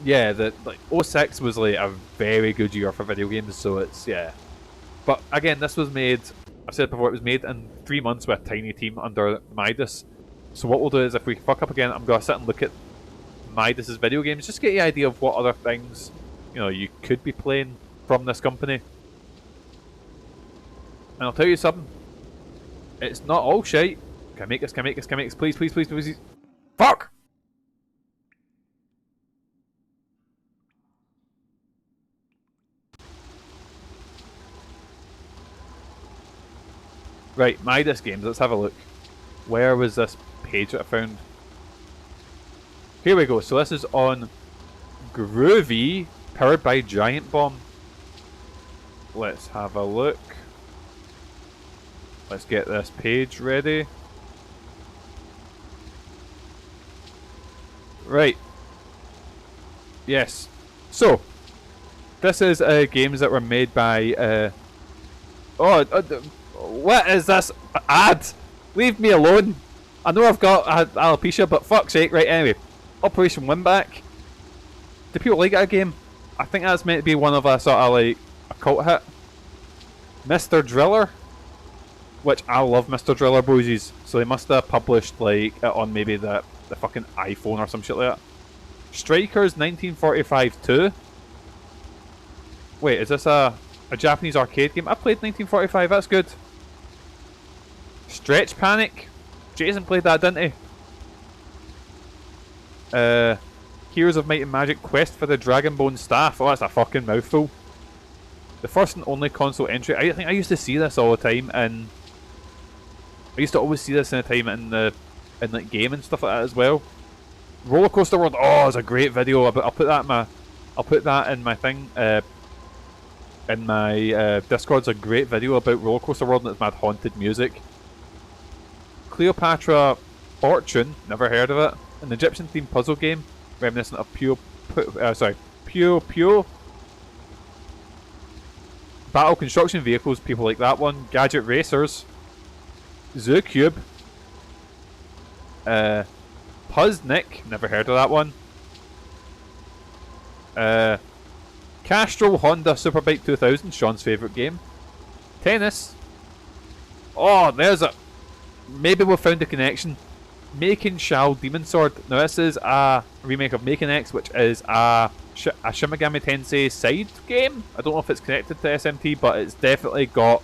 Yeah, like 06 was like a very good year for video games, so it's, yeah. But again, this was made, I've said before, it was made in 3 months with a tiny team under Midas. So what we'll do is, if we fuck up again, I'm going to sit and look at Midas's video games, just to get the idea of what other things, you know, you could be playing from this company. And I'll tell you something, it's not all shite. Can I make this, can I make this, can I make this, please, please, please, please. Fuck! Right, Midas games, let's have a look. Where was this page that I found? Here we go, so this is on Groovy, powered by Giant Bomb. Let's have a look. Let's get this page ready. Right. Yes. So, this is games that were made by... what is this ad? Leave me alone. I know I've got alopecia, but fuck's sake. Right, anyway. Operation Winback. Do people like that game? I think that's meant to be one of a sort of like a cult hit. Mr. Driller. Which I love Mr. Driller boys. So they must have published like it on maybe the fucking iPhone or some shit like that. Strikers 1945 2. Wait, is this a Japanese arcade game? I played 1945, that's good. Stretch Panic. Jason played that, didn't he? Heroes of Might and Magic Quest for the Dragonbone Staff. Oh, that's a fucking mouthful. The first and only console entry. I think I used to see this all the time, and I used to always see this in the time in like game and stuff like that as well. Roller Coaster World. Oh, it's a great video. I'll put that in my thing. In my Discord's a great video about Roller Coaster World and its mad haunted music. Cleopatra Fortune, never heard of it. An Egyptian themed puzzle game reminiscent of Puyo Puyo. Battle construction vehicles, people like that one. Gadget Racers. Zoo Cube. Puznik, never heard of that one. Castrol Honda Superbike 2000, Sean's favourite game. Tennis. Oh, there's a... Maybe we've found a connection. Making Shao Demon Sword. Now this is a remake of Making X, which is a Shin Megami Tensei side game. I don't know if it's connected to SMT, but it's definitely got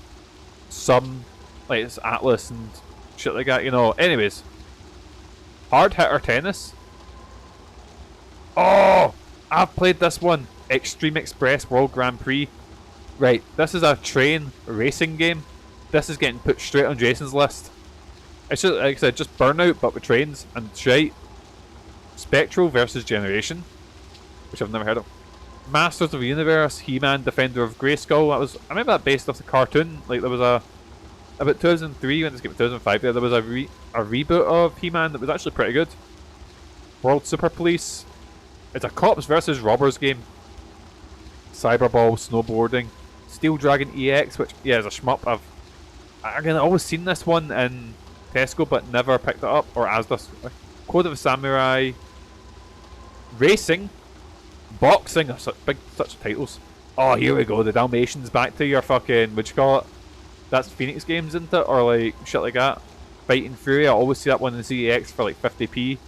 some... Like, it's Atlas and shit like that, you know. Anyways. Hard Hitter Tennis. Oh! I've played this one. Extreme Express World Grand Prix. Right, this is a train racing game. This is getting put straight on Jason's list. It's just, like I said, just Burnout, but with trains and shite. Spectral versus Generation, which I've never heard of. Masters of the Universe, He-Man, Defender of Grayskull. That was, I remember that based off the cartoon. Like there was about 2003 when this came out, 2005. There was a reboot of He-Man that was actually pretty good. World Super Police. It's a cops versus robbers game. Cyberball, snowboarding. Steel Dragon EX, which yeah is a shmup. I've always seen this one in Tesco but never picked it up, or Asda. Code of a Samurai. racing, boxing, such titles. Oh, here we go, the Dalmatians back to your fucking, what'd you call it? That's Phoenix Games, isn't it? Or like, shit like that. Fighting Fury, I always see that one in ZX for like 50p.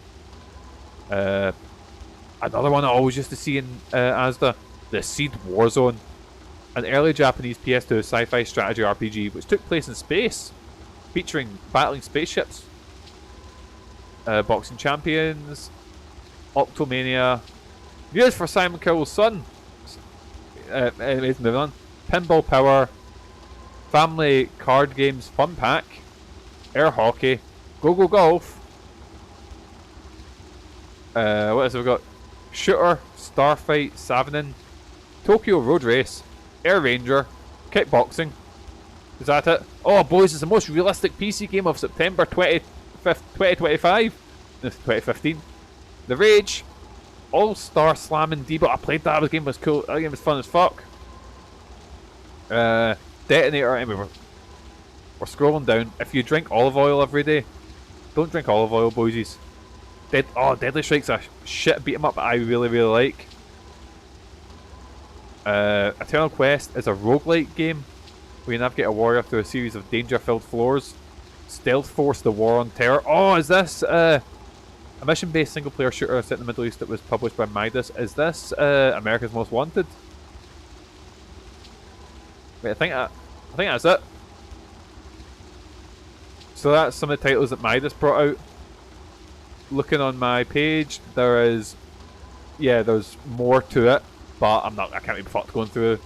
Another one I always used to see in Asda, the Seed Warzone. An early Japanese PS2 sci-fi strategy RPG which took place in space, featuring battling spaceships. Boxing Champions, Octomania, News for Simon Cowell's son. Anyways, moving on. Pinball Power, Family Card Games Fun Pack, Air Hockey, Go Golf. What else have we got? Shooter, Starfight, Savanin, Tokyo Road Race, Air Ranger, Kickboxing. Is that it? Oh, boys, it's the most realistic PC game of September 25th, 2025. This is 2015. The Rage, All-Star Slamming Debo. I played that. The game was cool. That game was fun as fuck. Detonator. Anyway, we're scrolling down. If you drink olive oil every day, don't drink olive oil, boysies. Deadly Strike's a shit beat 'em up I really like. Eternal Quest is a roguelike game where you navigate a warrior through a series of danger-filled floors. Stealth Force: The War on Terror. Oh, is this a mission-based single-player shooter set in the Middle East that was published by Midas? Is this America's Most Wanted? Wait, I think that's it. So that's some of the titles that Midas brought out. Looking on my page, there's more to it, but I can't be fucked going through.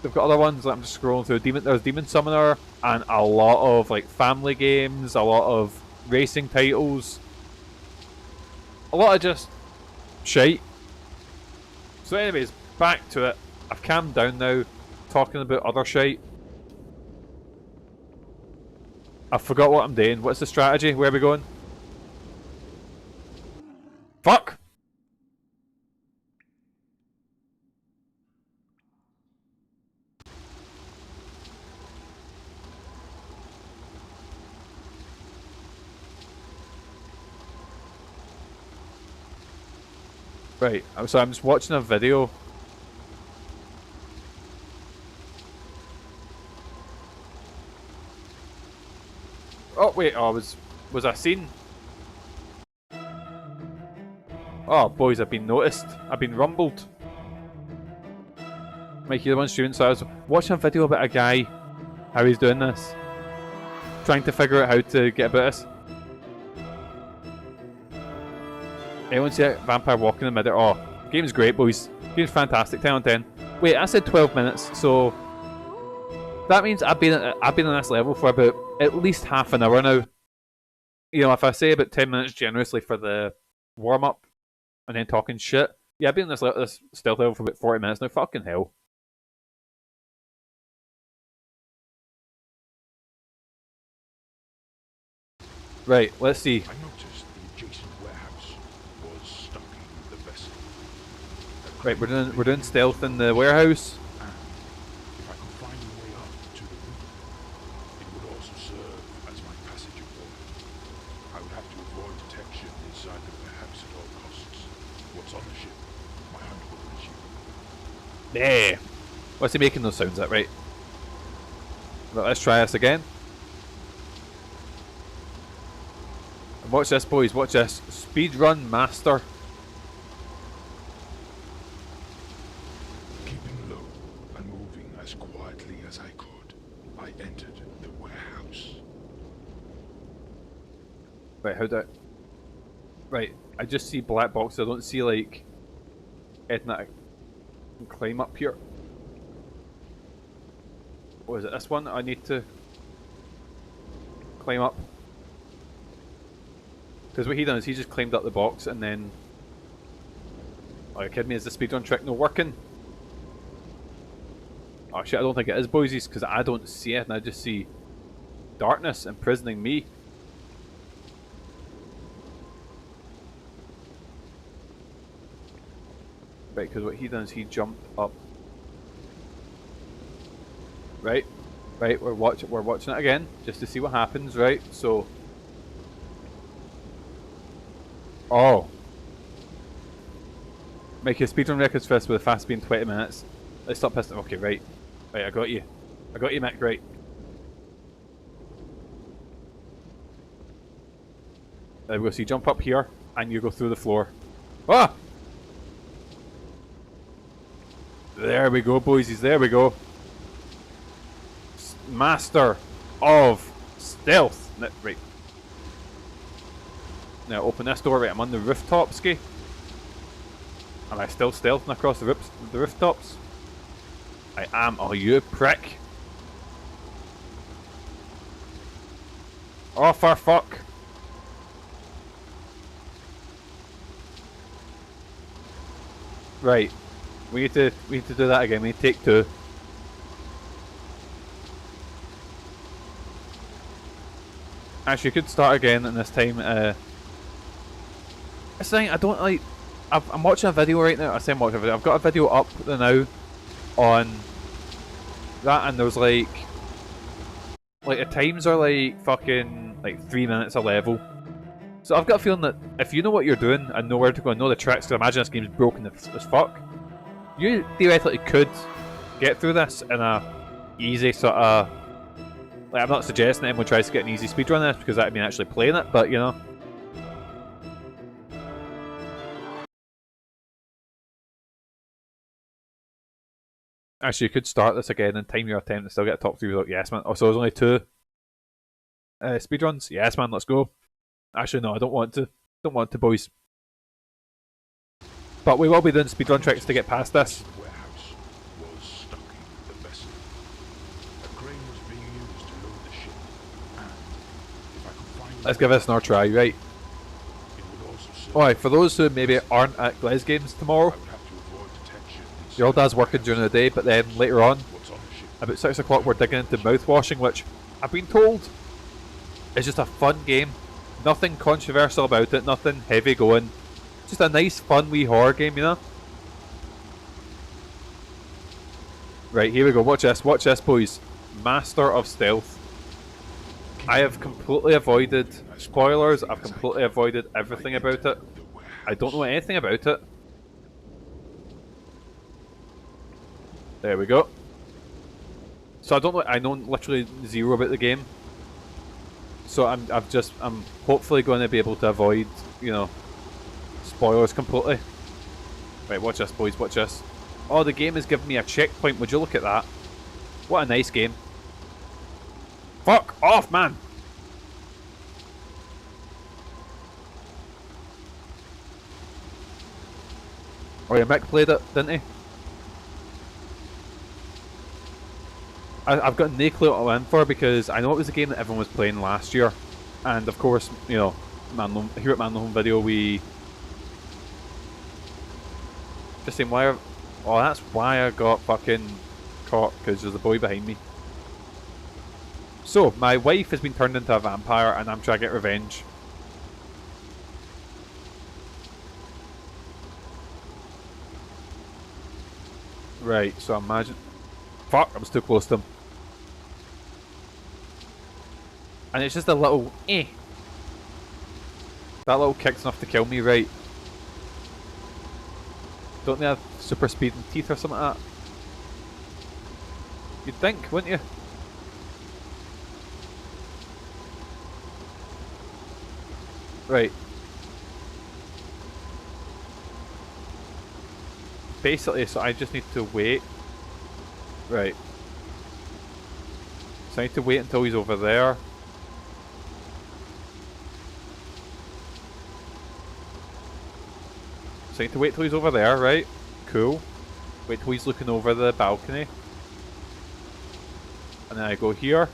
They've got other ones. I'm just scrolling through. There's Daemon Summoner and a lot of like family games, a lot of racing titles, a lot of just shite. So, anyways, back to it. I've calmed down now, talking about other shite. I forgot what I'm doing. What's the strategy? Where are we going? Fuck! Right, so I'm just watching a video. Oh wait, was I seen? Oh boys, I've been noticed. I've been rumbled. Mikey, the one student, so I was watching a video about a guy, how he's doing this. Trying to figure out how to get about this. Anyone see a vampire walking in the middle? Oh, game's great, boys. Game's fantastic. 10 on 10. Wait, I said 12 minutes, so that means I've been on this level for about at least half an hour now. You know, if I say about 10 minutes generously for the warm up and then talking shit, yeah, I've been on this stealth level for about 40 minutes now. Fucking hell. Right, let's see. I noticed the adjacent warehouse was stocking the vessel. Right, we're doing stealth in the warehouse. And if I could find a way up to the roof, it would also serve as my passage aboard. I would have to avoid detection inside the warehouse at all costs. Once on the ship, my hunt will resume. There. What's he making those sounds at? Right. Well, let's try this again. Watch this, boys. Watch this. Speedrun master. Keeping low and moving as quietly as I could, I entered the warehouse. Right, how do I... Right, I just see black boxes. I don't see, like, anything that I can climb up here. What is it? This one? I need to climb up. Because what he done is he just climbed up the box and then... Oh, you kidding me? Is the speedrun trick not working? Oh shit, I don't think it is, boysies, because I don't see it and I just see darkness imprisoning me. Right, because what he done is he jumped up. Right, we're watching it again, just to see what happens, right? So... Make your speedrun records first with a fast speed in 20 minutes. Let's stop pissing. Okay, right. Right, I got you. I got you, Mick, right. There we go, so you jump up here, and you go through the floor. Ah! There we go, boysies, there we go. Master of stealth. Right. Now open this door, right, I'm on the rooftop, ski. Am I still stealthing across the rooftops? I am. Oh, you prick. Oh, for fuck. Right. We need to do that again. We need to take 2. Actually, you could start again, and this time, this thing, I don't like. I'm watching a video right now. I say I'm watching a video. I've got a video up now on that, and there's like the times are like fucking like 3 minutes a level. So I've got a feeling that if you know what you're doing and know where to go and know the tricks, because I imagine this game's broken as fuck, you theoretically could get through this in a easy sort of. Like, I'm not suggesting anyone tries to get an easy speedrun this because that'd mean actually playing it, but you know. Actually, you could start this again and time your attempt and still get a top 3 without yes man. Oh, so there's only 2 speedruns? Yes man, let's go. Actually no, I don't want to. Don't want to, boys. But we will be doing speedrun tricks to get past this. Warehouse was stalking the vessel. A crane was being used to load the ship, and if I could find Let's give this another try, right? it would also serve. Alright, for those who maybe aren't at Gles Games tomorrow, I would have to avoid detection. your old dad's working during the day, but then later on, What's on the ship? about 6 o'clock, we're digging into mouthwashing, which I've been told is just a fun game. Nothing controversial about it, nothing heavy going. Just a nice, fun wee horror game, you know? Right, here we go. Watch this, boys. Master of Stealth. I have completely avoided spoilers, I've completely avoided everything about it. I don't know anything about it. There we go. So I don't know, I know literally zero about the game. So I'm hopefully going to be able to avoid, you know, spoilers completely. Right, watch this, boys, watch this. Oh, the game is giving me a checkpoint, would you look at that? What a nice game. Fuck off, man! Oh yeah, Mick played it, didn't he? I've got no clue what I'm in for because I know it was a game that everyone was playing last year. And of course, you know, here at MANLON Home Video we... Just saying why... Oh, that's why I got fucking caught, because there's a boy behind me. So, my wife has been turned into a vampire and I'm trying to get revenge. Right, so imagine... Fuck, I was too close to him. And it's just a little eh. That little kick's enough to kill me, right? Don't they have super speed and teeth or something like that? You'd think, wouldn't you? Right. Basically, so I just need to wait. Right. So I need to wait until he's over there. So I need to wait till he's over there, right? Cool. Wait till he's looking over the balcony. And then I go here.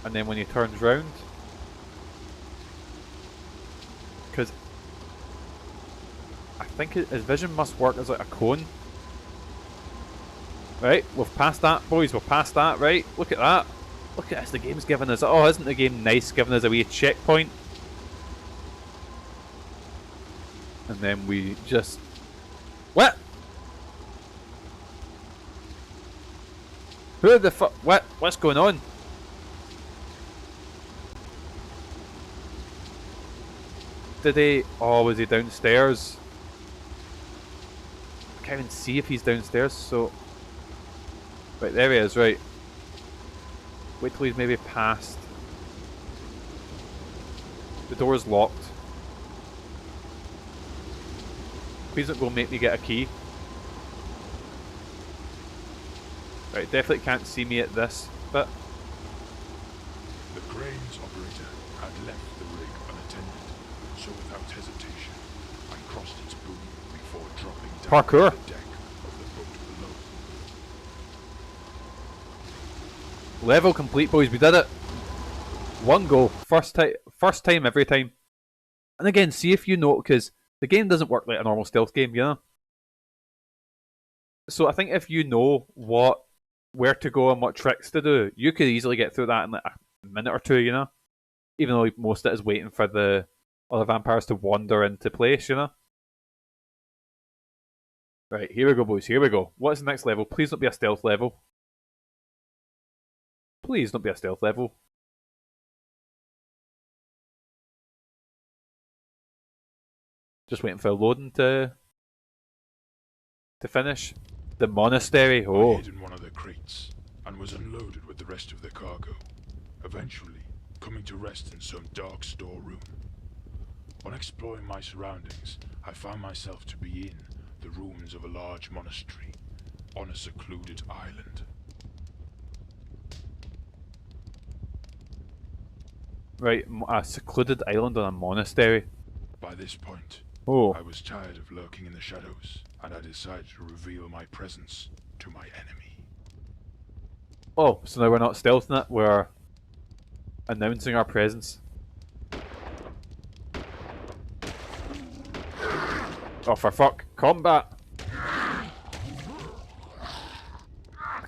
And then when he turns round, because I think his vision must work as like a cone. Right, we've passed that, boys, we've passed that, right? Look at that. Look at this, the game's giving us... Oh, isn't the game nice, giving us a wee checkpoint? And then we just... What? Who the fuck? What? What's going on? Did he? Oh, was he downstairs? I can't even see if he's downstairs, so... Right, there he is, right. Wait till he's maybe past. The door's locked. Please don't go make me get a key. Right, definitely can't see me at this bit. The crane's operator had left the rig unattended, so without hesitation, I crossed its boom before dropping down Parkour. to the deck of the boat below. Level complete, boys. We did it. One go. First time, every time. And again, see if you know, because the game doesn't work like a normal stealth game, you know? So I think if you know where to go and what tricks to do, you could easily get through that in like a minute or two, you know? Even though most of it is waiting for the other vampires to wander into place, you know? Right, here we go, boys. Here we go. What's the next level? Please don't be a stealth level. Please don't be a stealth level. Just waiting for loading to finish. The monastery. Oh. I hid in one of the crates and was unloaded with the rest of the cargo, eventually coming to rest in some dark storeroom. On exploring my surroundings, I found myself to be in the ruins of a large monastery on a secluded island. Right, a secluded island on a monastery. By this point, Oh. I was tired of lurking in the shadows, and I decided to reveal my presence to my enemy. Oh, so now we're not stealthing it, we're announcing our presence. Oh, for fuck. Combat! I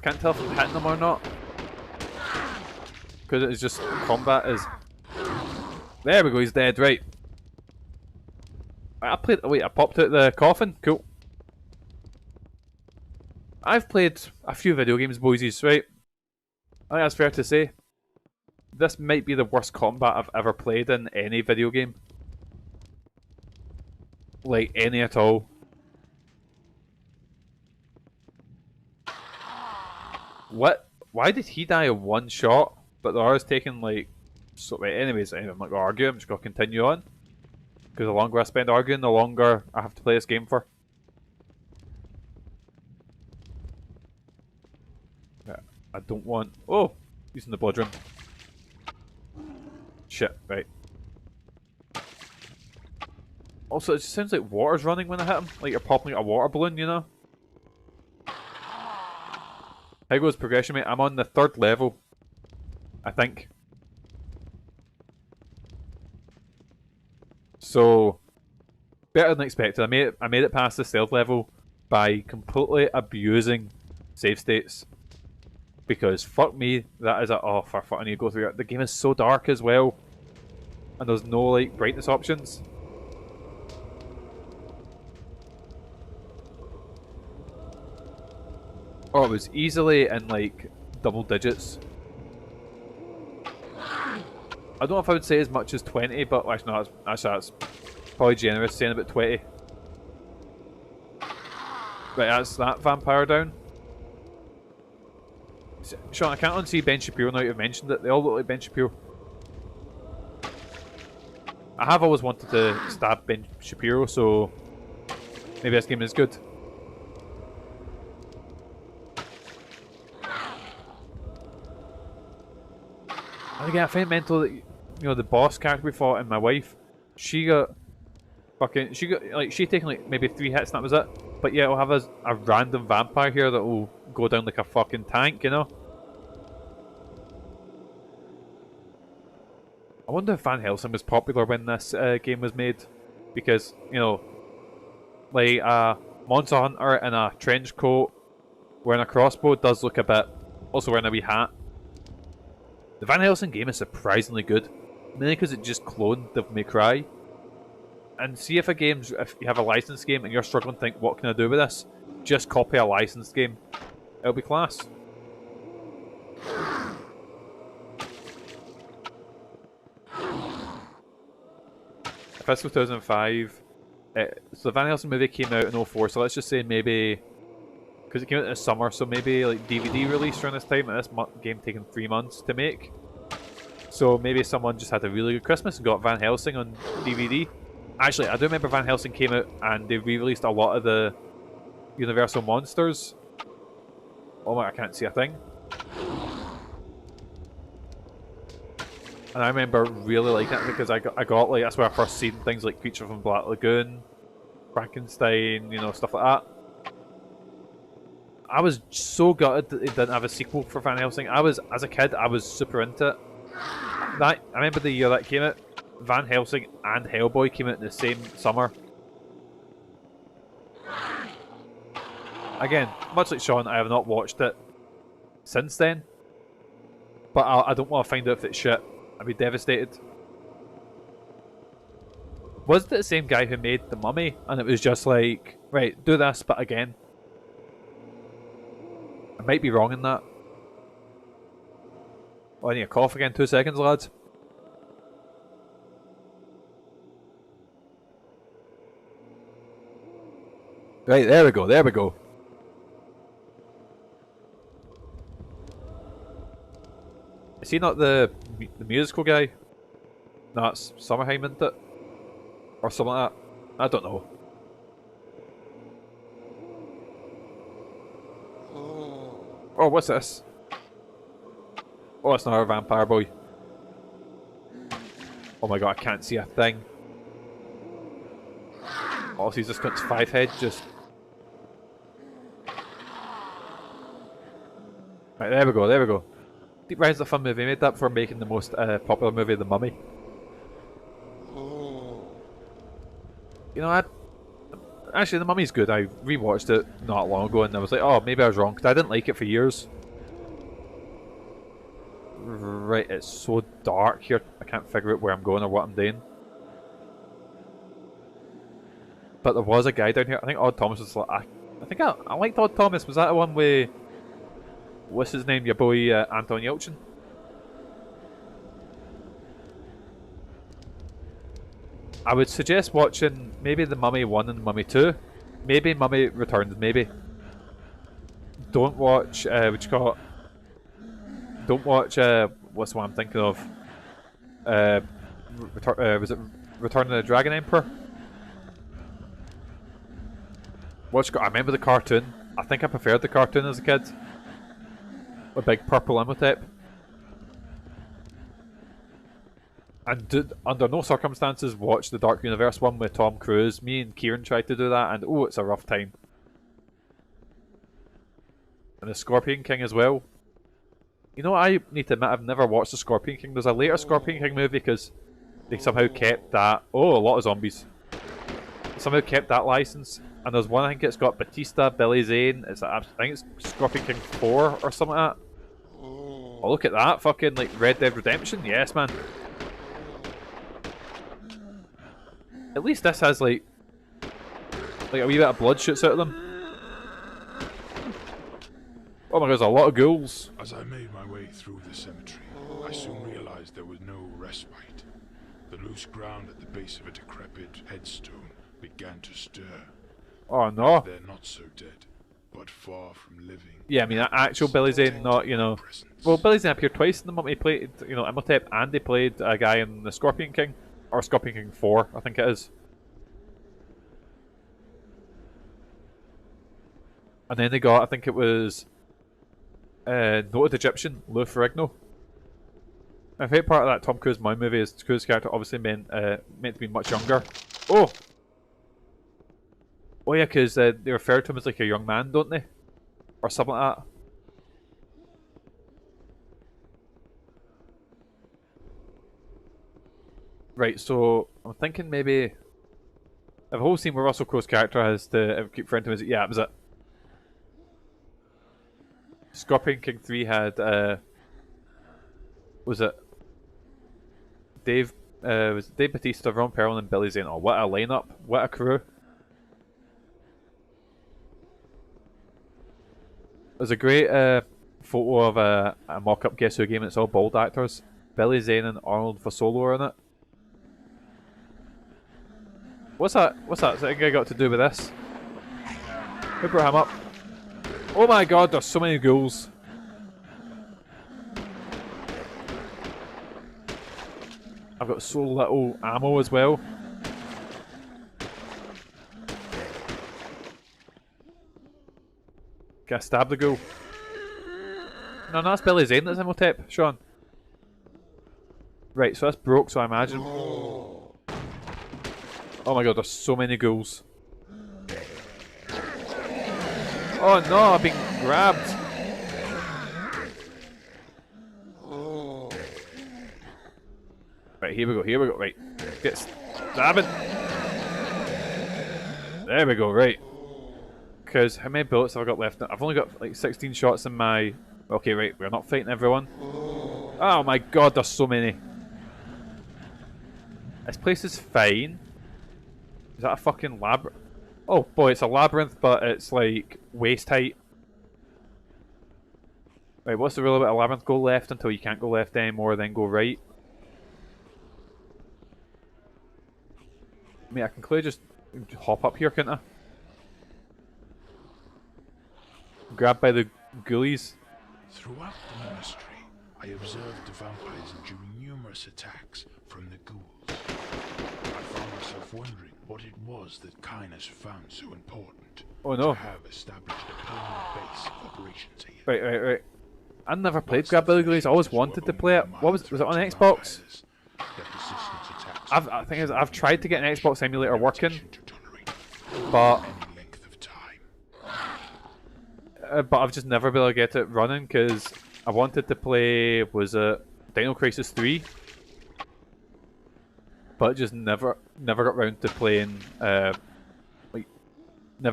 can't tell if I'm hitting them or not. Because it's just, combat is... There we go, he's dead, right. Wait, I popped out the coffin? Cool. I've played a few video games, boysies, right? I think that's fair to say. This might be the worst combat I've ever played in any video game. Like, any at all. What? Why did he die in one shot? But the other's taking like... So, right, anyways, I'm not going to argue, I'm just going to continue on. Because the longer I spend arguing, the longer I have to play this game for. Yeah, I don't want... Oh! He's in the blood room. Shit, right. Also, it just sounds like water's running when I hit him. Like you're popping out a water balloon, you know? How goes progression, mate? I'm on the 3rd level. I think. So, better than expected. I made it past the stealth level by completely abusing save states. Because, fuck me, that is a... Oh, for fuck, I need to go through it. The game is so dark as well. And there's no, like, brightness options. Oh, it was easily in, like, double digits. I don't know if I would say as much as 20, but actually no, that's probably generous saying about 20. Right, that's that vampire down. Sean, I can't unsee Ben Shapiro now you've mentioned it. They all look like Ben Shapiro. I have always wanted to stab Ben Shapiro, so maybe this game is good. And again, I find it mental that, you know, the boss character we fought and my wife, she got taking like maybe 3 hits and that was it. But yeah, we'll have a random vampire here that will go down like a fucking tank, you know? I wonder if Van Helsing was popular when this game was made. Because, you know, like a monster hunter in a trench coat wearing a crossbow does look a bit... Also wearing a wee hat. The Van Helsing game is surprisingly good, mainly because it just cloned Devil May Cry. And see if if you have a licensed game and you're struggling to think, what can I do with this? Just copy a licensed game. It'll be class. fiscal 2005. So the Van Helsing movie came out in 04, so let's just say maybe, because it came out in the summer, so maybe like DVD release around this time, and this game taking 3 months to make. So maybe someone just had a really good Christmas and got Van Helsing on DVD. Actually, I do remember Van Helsing came out and they re-released a lot of the Universal monsters. Oh my, I can't see a thing. And I remember really liking it because I got like, that's where I first seen things like Creature from Black Lagoon, Frankenstein, you know, stuff like that. I was so gutted that it didn't have a sequel for Van Helsing. As a kid, I was super into it. I remember the year that came out, Van Helsing and Hellboy came out in the same summer. Again, much like Sean, I have not watched it since then. But I don't want to find out if it's shit. I'd be devastated. Was it the same guy who made The Mummy? And it was just like, right, do this, but again. I might be wrong in that. Oh, I need a cough again. 2 seconds, lads. Right, there we go, there we go. Is he not the musical guy? No, it's Summerheim, isn't it? Or something like that. I don't know. Oh, what's this? Oh, it's another vampire boy. Oh my god, I can't see a thing. Oh, so he's just got his 5 head, just... Right, there we go, there we go. Deep Rise's a fun movie, made that for making the most popular movie, The Mummy. You know, actually, The Mummy's good. I rewatched it not long ago and I was like, oh, maybe I was wrong, because I didn't like it for years. Right, it's so dark here, I can't figure out where I'm going or what I'm doing. But there was a guy down here, I think Odd Thomas was like, I think I liked Odd Thomas. Was that the one with, what's his name, your boy Anton Yelchin? I would suggest watching maybe The Mummy 1 and The Mummy 2. Maybe Mummy Returns, maybe. Don't watch, what you call it? Don't watch, what's the one I'm thinking of? Was it Return of the Dragon Emperor? I remember the cartoon. I think I preferred the cartoon as a kid. A big purple Imhotep. And under no circumstances watch the Dark Universe one with Tom Cruise. Me and Kieran tried to do that and oh, it's a rough time. And the Scorpion King as well. You know, I need to admit I've never watched the Scorpion King. There's a later Scorpion King movie because they somehow kept that. Oh, a lot of zombies. Somehow kept that license. And there's one, I think it's got Batista, Billy Zane. I think it's Scorpion King 4 or something like that. Oh, look at that. Fucking like Red Dead Redemption. Yes, man. At least this has like a wee bit of blood shoots out of them. Oh my god, there's a lot of ghouls. As I made my way through the cemetery, I soon realized there was no respite. The loose ground at the base of a decrepit headstone began to stir. Oh no. They're not so dead, but far from living. Yeah, I mean, actual Billy Zane, not, you know... Well, Billy Zane appeared twice in the Mummy. He played, you know, Imhotep, and they played a guy in the Scorpion King. Or Scorpion King 4, I think it is. And then they got, I think it was... Noted Egyptian, Lou Ferrigno. My favourite part of that Tom Cruise Mummy movie is Cruise's character obviously meant to be much younger. Oh! Oh yeah, because they refer to him as like a young man, don't they? Or something like that. Right, so I'm thinking maybe... If a whole scene where Russell Crowe's character has to keep referring to him as... Yeah, it was it. Scorpion King 3 had... was it... was it Dave Bautista, Ron Perlman and Billy Zane? Oh, what a lineup. What a crew. There's a great photo of a mock-up Guess Who game, and it's all bald actors. Billy Zane and Arnold Fasolo are in it. What's that? What's that thing I got to do with this? Who brought him up? Oh my god, there's so many ghouls. I've got so little ammo as well. Can I stab the ghoul? No, that's Billy Zane that's Imhotep, Sean. Right, so that's broke, so I imagine... Oh my god, there's so many ghouls. Oh no, I've been grabbed. Right, here we go, right. Get stabbing. There we go, right. Because how many bullets have I got left? I've only got like 16 shots in my... Okay, right, we're not fighting everyone. Oh my god, there's so many. This place is fine. Is that a fucking labyrinth? Oh boy, it's a labyrinth, but it's like waist height. Right, what's the rule about a labyrinth? Go left until you can't go left anymore, then go right. I mean, I can clearly just hop up here, can't I? Grabbed by the ghoulies. Throughout the monastery, I observed the vampires enduring numerous attacks from the ghouls. I found myself wondering what it was that Kindness found so important to have established a permanent base of operations here. Right. I never played Grab by the Ghoulies. I always wanted to play it. What was it on Xbox? I've tried to get an Xbox emulator working, but I've just never been able to get it running because I wanted to play, was it Dino Crisis 3? But just never got round to playing, never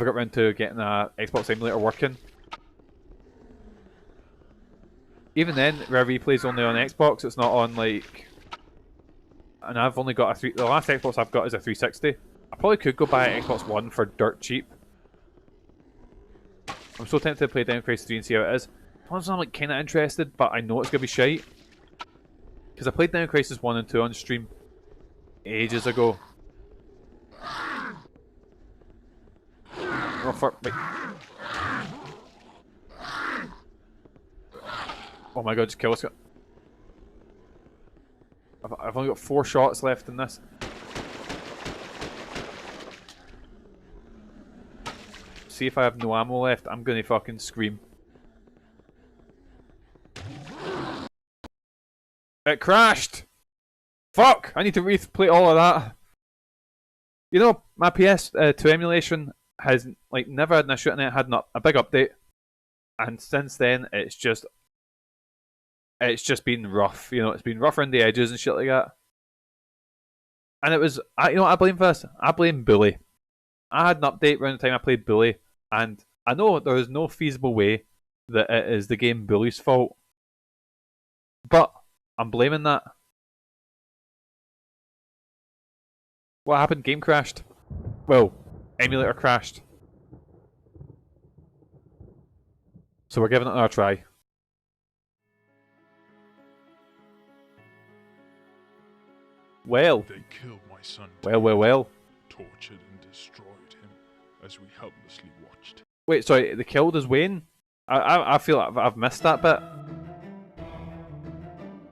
got round to getting a Xbox emulator working. Even then, Rare Replay's only on Xbox, it's not on like... And I've only got a the last Xbox I've got is a 360. I probably could go buy an Xbox One for dirt cheap. I'm so tempted to play Dino Crisis 3 and see how it is. Once I'm like kinda interested, but I know it's gonna be shite. Because I played Dino Crisis 1 and 2 on stream ages ago. Oh fuck, wait. Oh my god, just kill us. I've only got 4 shots left in this. See if I have no ammo left, I'm gonna fucking scream. It crashed! Fuck! I need to replay all of that. You know, my PS2 emulation has like never had an issue, and it had a big update. And since then, it's just been rough. You know, it's been rough around the edges and shit like that. And it was, you know what I blame for this? I blame Bully. I had an update around the time I played Bully, and I know there is no feasible way that it is the game Bully's fault. But I'm blaming that. What happened? Game crashed. Well, emulator crashed. So we're giving it another try. Well. They killed my son. Well. Tortured and destroyed him as we helplessly watched. Wait, sorry, they killed his Wayne? I feel like I've missed that bit.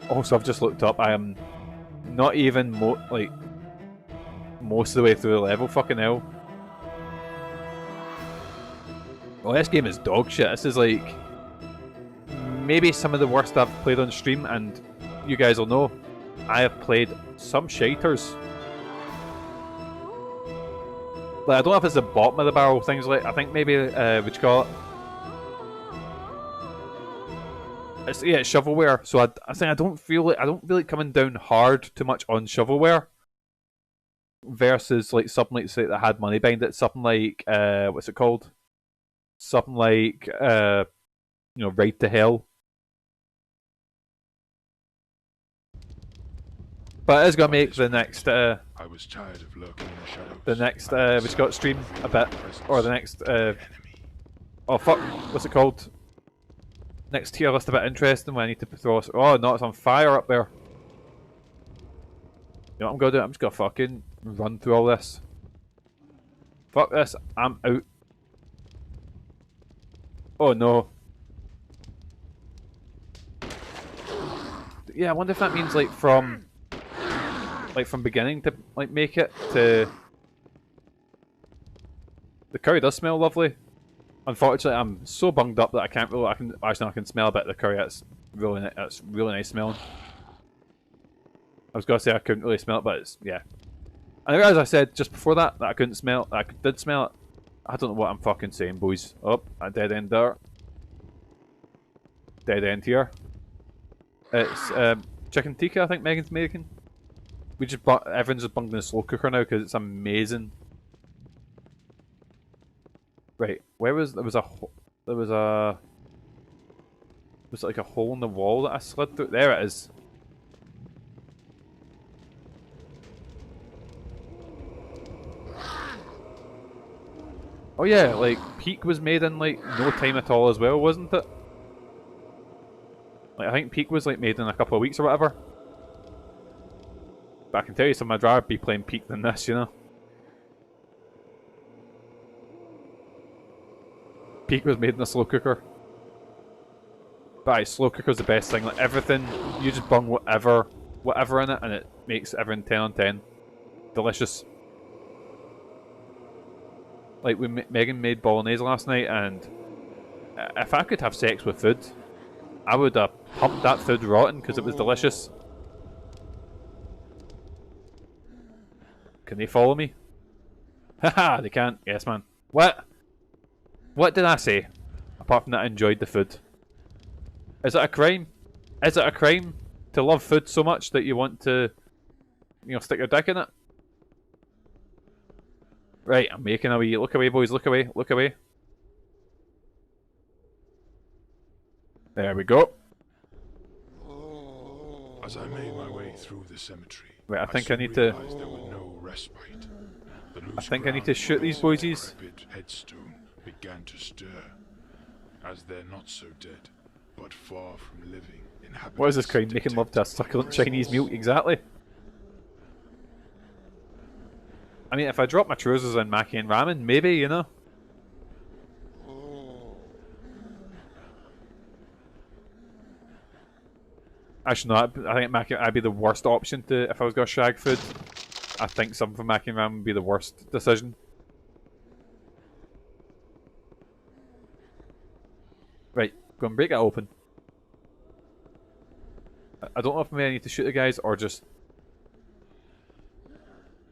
Also, I've just looked up. I am not even most of the way through the level. Fucking hell. Well, this game is dog shit. This is like maybe some of the worst I've played on stream, and you guys will know I have played some shiters. Like, I don't know if it's the bottom of the barrel things. Like, I think maybe what you call it? It's shovelware. So I think I don't feel like coming down hard too much on shovelware. Versus like something like say that had money behind it, something like what's it called? Something like you know, Ride to Hell. But it's gonna make the next I was tired of lurking in the shadows. the next which got stream a bit, or the next oh fuck, what's it called? Next tier list a bit interesting when I need to throw. Oh no, it's on fire up there. You know what I'm gonna do? I'm just gonna fucking run through all this. Fuck this, I'm out. Oh no. Yeah, I wonder if that means like from beginning to like make it to... The curry does smell lovely. Unfortunately, I'm so bunged up that I can't really... I can smell a bit of the curry. It's really nice smelling. I was gonna say I couldn't really smell it, but it's... yeah. And as I said just before that I couldn't smell... I did smell it. I don't know what I'm fucking saying, boys. Oh, a dead end there. Dead end here. It's chicken tikka, I think Megan's making. Everyone's just bunged in a slow cooker now because it's amazing. Right, where was there was like a hole in the wall that I slid through. There it is. Oh yeah, like Peak was made in like no time at all as well, wasn't it? Like I think Peak was like made in a couple of weeks or whatever. But I can tell you something, I'd rather be playing Peak than this, you know. Peak was made in a slow cooker. But aye, slow cooker's the best thing. Like everything, you just bung whatever in it, and it makes everything 10 on 10. Delicious. Like Megan made bolognese last night, and if I could have sex with food, I would have pumped that food rotten because it was delicious. Can they follow me? Haha, they can't. Yes, man. What? What did I say? Apart from that I enjoyed the food. Is it a crime? Is it a crime to love food so much that you want to, you know, stick your dick in it? Right, I'm making a wee... Look away, boys, look away, look away. There we go. As I made my way through the cemetery, Right, I think I need to... there were no respite. I think I need to shoot these boysies. Headstone began to stir, as they're not so dead, but far from living inhabitants. What is this crime? Making love to a succulent Chinese meal? Exactly. I mean, if I drop my trousers in maki and ramen, maybe, you know? Actually, no, I think maki would be the worst option to if I was going to shag food. I think something from maki and ramen would be the worst decision. Right, go and break it open. I don't know if maybe I need to shoot the guys or just...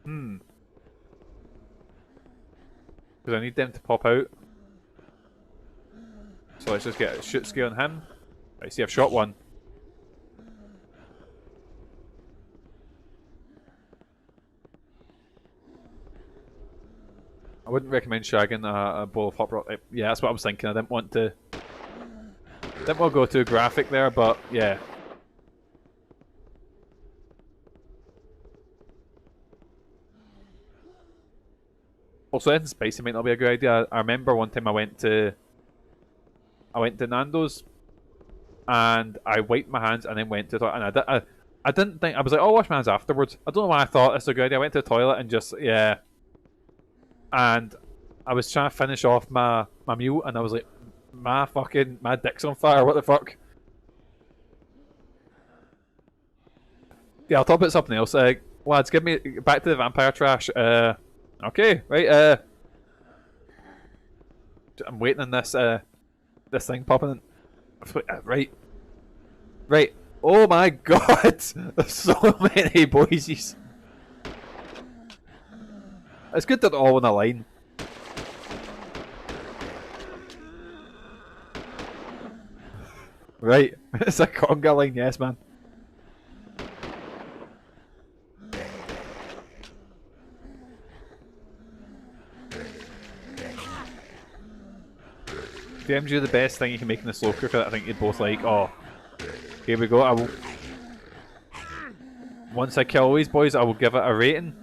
Because I need them to pop out. So let's just get a shoot scale on him. Right, see, I've shot one. I wouldn't recommend shagging a bowl of hot rock. Yeah, that's what I was thinking. I didn't want to go too graphic there, but yeah. Also, anything spicy might not be a good idea. I remember one time I went to Nando's, and I wiped my hands and then went to the toilet, and I didn't think, I was like, oh, I'll wash my hands afterwards. I don't know why I thought this was a good idea. I went to the toilet and just, yeah. And I was trying to finish off my meal, and I was like, my dick's on fire, what the fuck? Yeah, I'll talk about something else. Lads, give me back to the vampire trash. Okay, right, I'm waiting on this this thing popping in. Right. Oh my god! There's so many boysies. It's good that they're all in a line. Right, it's a conga line, yes man. DMs you the best thing you can make in a slow cooker that I think you'd both like. Oh, here we go. Once I kill these boys, I will give it a rating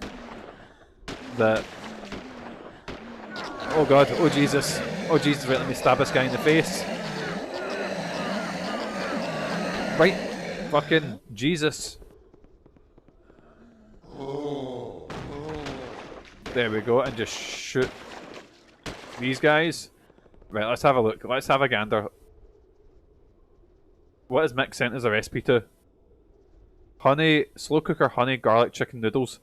that... Oh god, oh Jesus. Oh Jesus, right, let me stab this guy in the face. Right, fucking Jesus. There we go, and just shoot these guys. Right, let's have a look. Let's have a gander. What has Mick sent as a recipe to? Honey, slow cooker honey, garlic chicken noodles.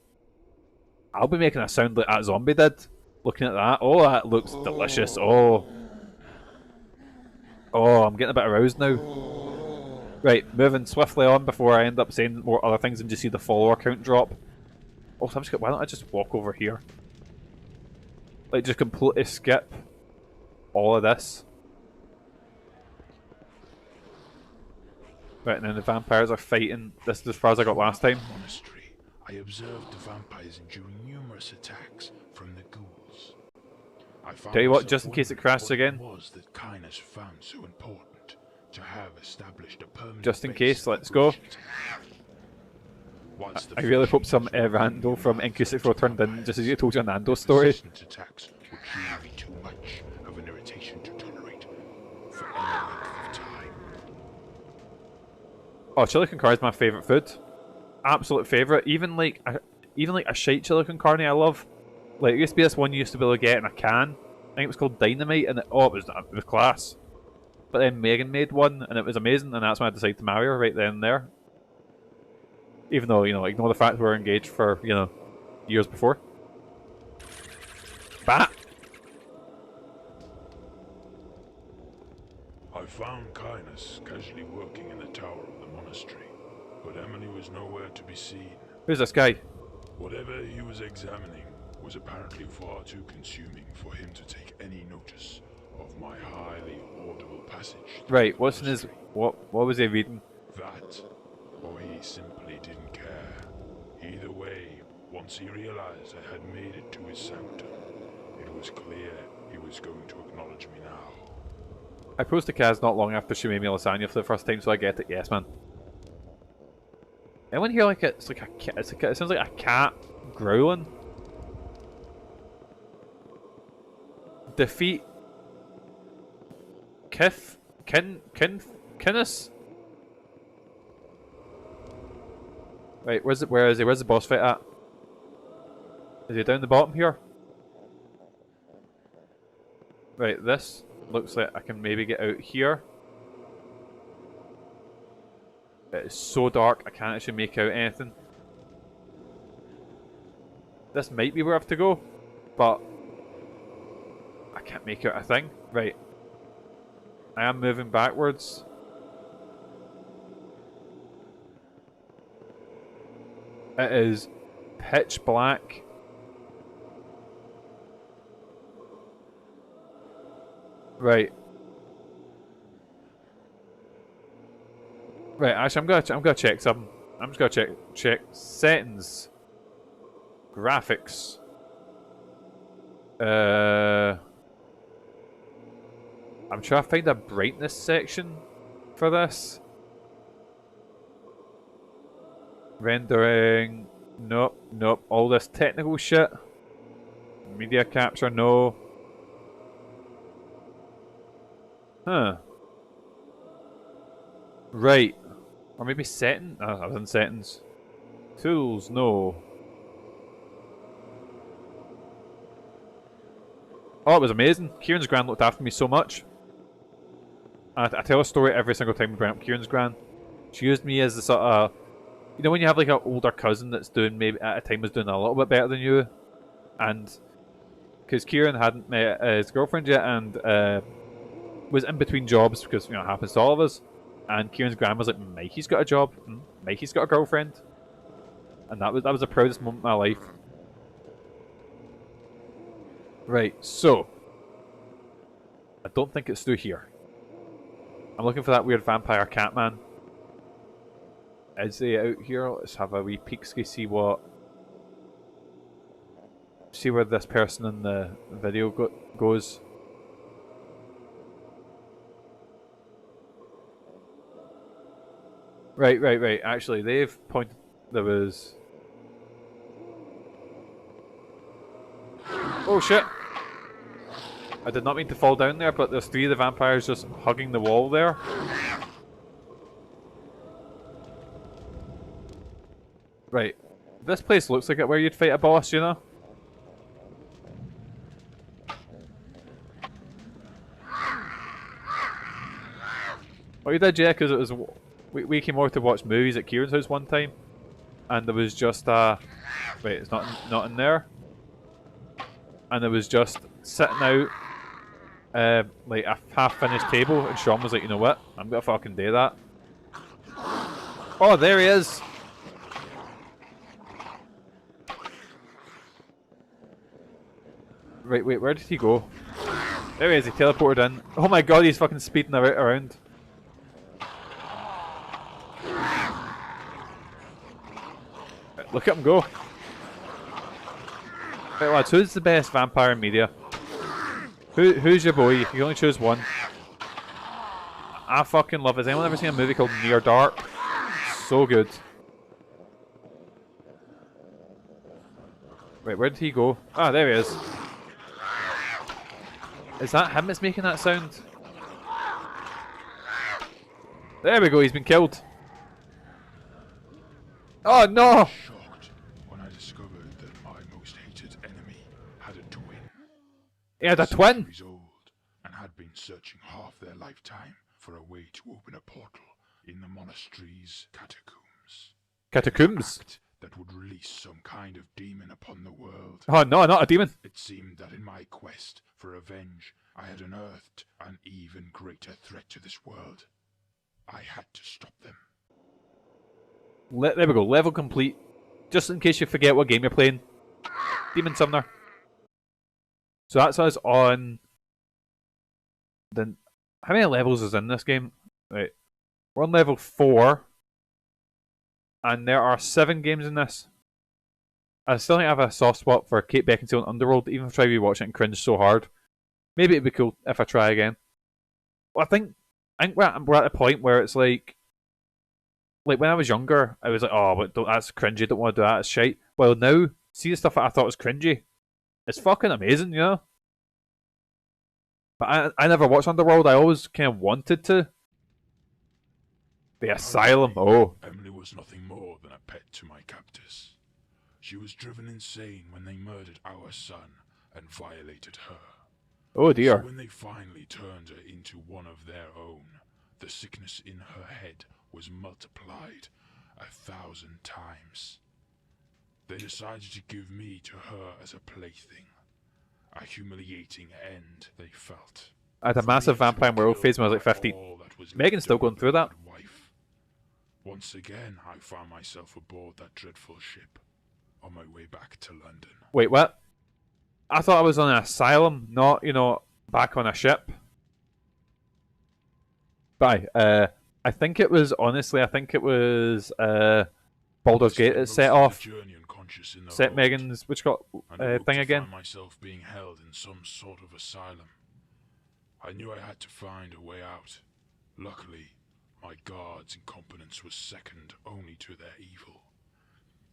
I'll be making a sound like that zombie did. Looking at that. Oh, that looks delicious. Oh. Oh, I'm getting a bit aroused now. Right, moving swiftly on before I end up saying more other things and just see the follower count drop. Oh, so why don't I just walk over here? Like, just completely skip all of this. Right, and then the vampires are fighting. This is as far as I got last time. Monastery, I observed the vampires enduring numerous attacks from the ghouls. I found Tell you what, just in case it crashes again. What was that Kindness found so important to have established a permanent Just in base case, of let's go. Once the I really hope some Randall from NQ64 turned in just as you told your Nando story. persistent attacks would truly be too much of an irritation to tolerate for any length of time. Oh, chili con carne is my favourite food. Absolute favourite. Even like a shite chili con carne I love. Like, it used to be this one you used to be able to get in a can. I think it was called Dynamite, and it was class. But then Megan made one, and it was amazing, and that's when I decided to marry her right then and there. Even though, you know, ignore the fact we were engaged for, you know, years before. Bat! I found Kindness casually working in the tower of the monastery, but Emily was nowhere to be seen. Who's this guy? Whatever he was examining was apparently far too consuming for him to take any notice of my highly audible passage. Right, what's in his... What was he reading? That, or he simply didn't care. Either way, once he realized I had made it to his sanctum, it was clear he was going to acknowledge me now. I posed to Kaz not long after she made me lasagna for the first time, so I get it. Yes, man. Anyone hear like it's like a cat? It sounds like a cat growling. Defeat Kinnis. Right, where is he? Where's the boss fight at? Is he down the bottom here? Right, this looks like I can maybe get out here. It is so dark I can't actually make out anything. This might be where I have to go, but I can't make out a thing. Right. I am moving backwards. It is pitch black. Right. Right, actually I'm gonna check something. I'm just gonna check settings. Graphics. I'm trying to find a brightness section for this. Rendering. Nope. All this technical shit. Media capture, no. Huh. Right. Or maybe setting? Oh, I was in settings. Tools, no. Oh, it was amazing. Kieran's gran looked after me so much. I tell a story every single time we bring up Kieran's gran. She used me as the sort of... You know when you have like an older cousin that's doing, maybe at a time was doing a little bit better than you? And... Because Kieran hadn't met his girlfriend yet and was in between jobs because, you know, it happens to all of us. And Kieran's gran was like, Mikey's got a job. Mikey's got a girlfriend. And that was the proudest moment of my life. Right, so... I don't think it's through here. I'm looking for that weird vampire cat man. Is he out here? Let's have a wee peek-ski, see what... See where this person in the video goes. Right. Actually, they've pointed... There was... Oh shit! I did not mean to fall down there, but there's 3 of the vampires just hugging the wall there. Right. This place looks like it where you'd fight a boss, you know? We did, yeah, because it was we came over to watch movies at Kieran's house one time, and there was just wait, it's not in there, and it was just sitting out like a half-finished table, and Sean was like, you know what, I'm gonna fucking do that. Oh, there he is. Right, wait, where did he go? There he is, he teleported in. Oh my god, he's fucking speeding around. Look at him go. Right, lads, who's the best vampire in media? Who's your boy? You can only choose one. I fucking love it. Has anyone ever seen a movie called Near Dark? So good. Right, where did he go? Ah, there he is. Is that him that's making that sound? There we go, he's been killed. Oh no! Shocked when I discovered that my most hated enemy had a twin. He had a twin? Centuries old, and had been searching half their lifetime for a way to open a portal in the monastery's catacombs. Catacombs? Act that would release some kind of demon upon the world. Oh no, not a demon. It seemed that in my quest for revenge, I had unearthed an even greater threat to this world. I had to stop them. There we go, level complete. Just in case you forget what game you're playing. Daemon Summoner. So that's us on... How many levels is in this game? Right. We're on level 4. And there are 7 games in this. I still think I have a soft spot for Kate Beckinsale and Underworld, even if I try rewatching it and cringe so hard. Maybe it'd be cool if I try again. Well, I think we're at a point where it's like when I was younger, I was like, oh, but that's cringy, don't want to do that, it's shite. Well, now, see the stuff that I thought was cringy? It's fucking amazing, you know? But I never watched Underworld, I always kind of wanted to. The Asylum, oh. Emily was nothing more than a pet to my captors. She was driven insane when they murdered our son and violated her. Oh dear. So when they finally turned her into one of their own, the sickness in her head was multiplied 1,000 times. They decided to give me to her as a plaything. A humiliating end, they felt. I had a massive vampire werewolf phase when I was like 15. Megan's still going through that. Wife. Once again, I found myself aboard that dreadful ship, on my way back to London. Wait, what? I thought I was on an asylum, not, back on a ship. But I think it was, honestly, Baldur's Gate that set off. Set Megan's, thing again. I found myself being held in some sort of asylum. I knew I had to find a way out. Luckily, my guard's incompetence was second only to their evil,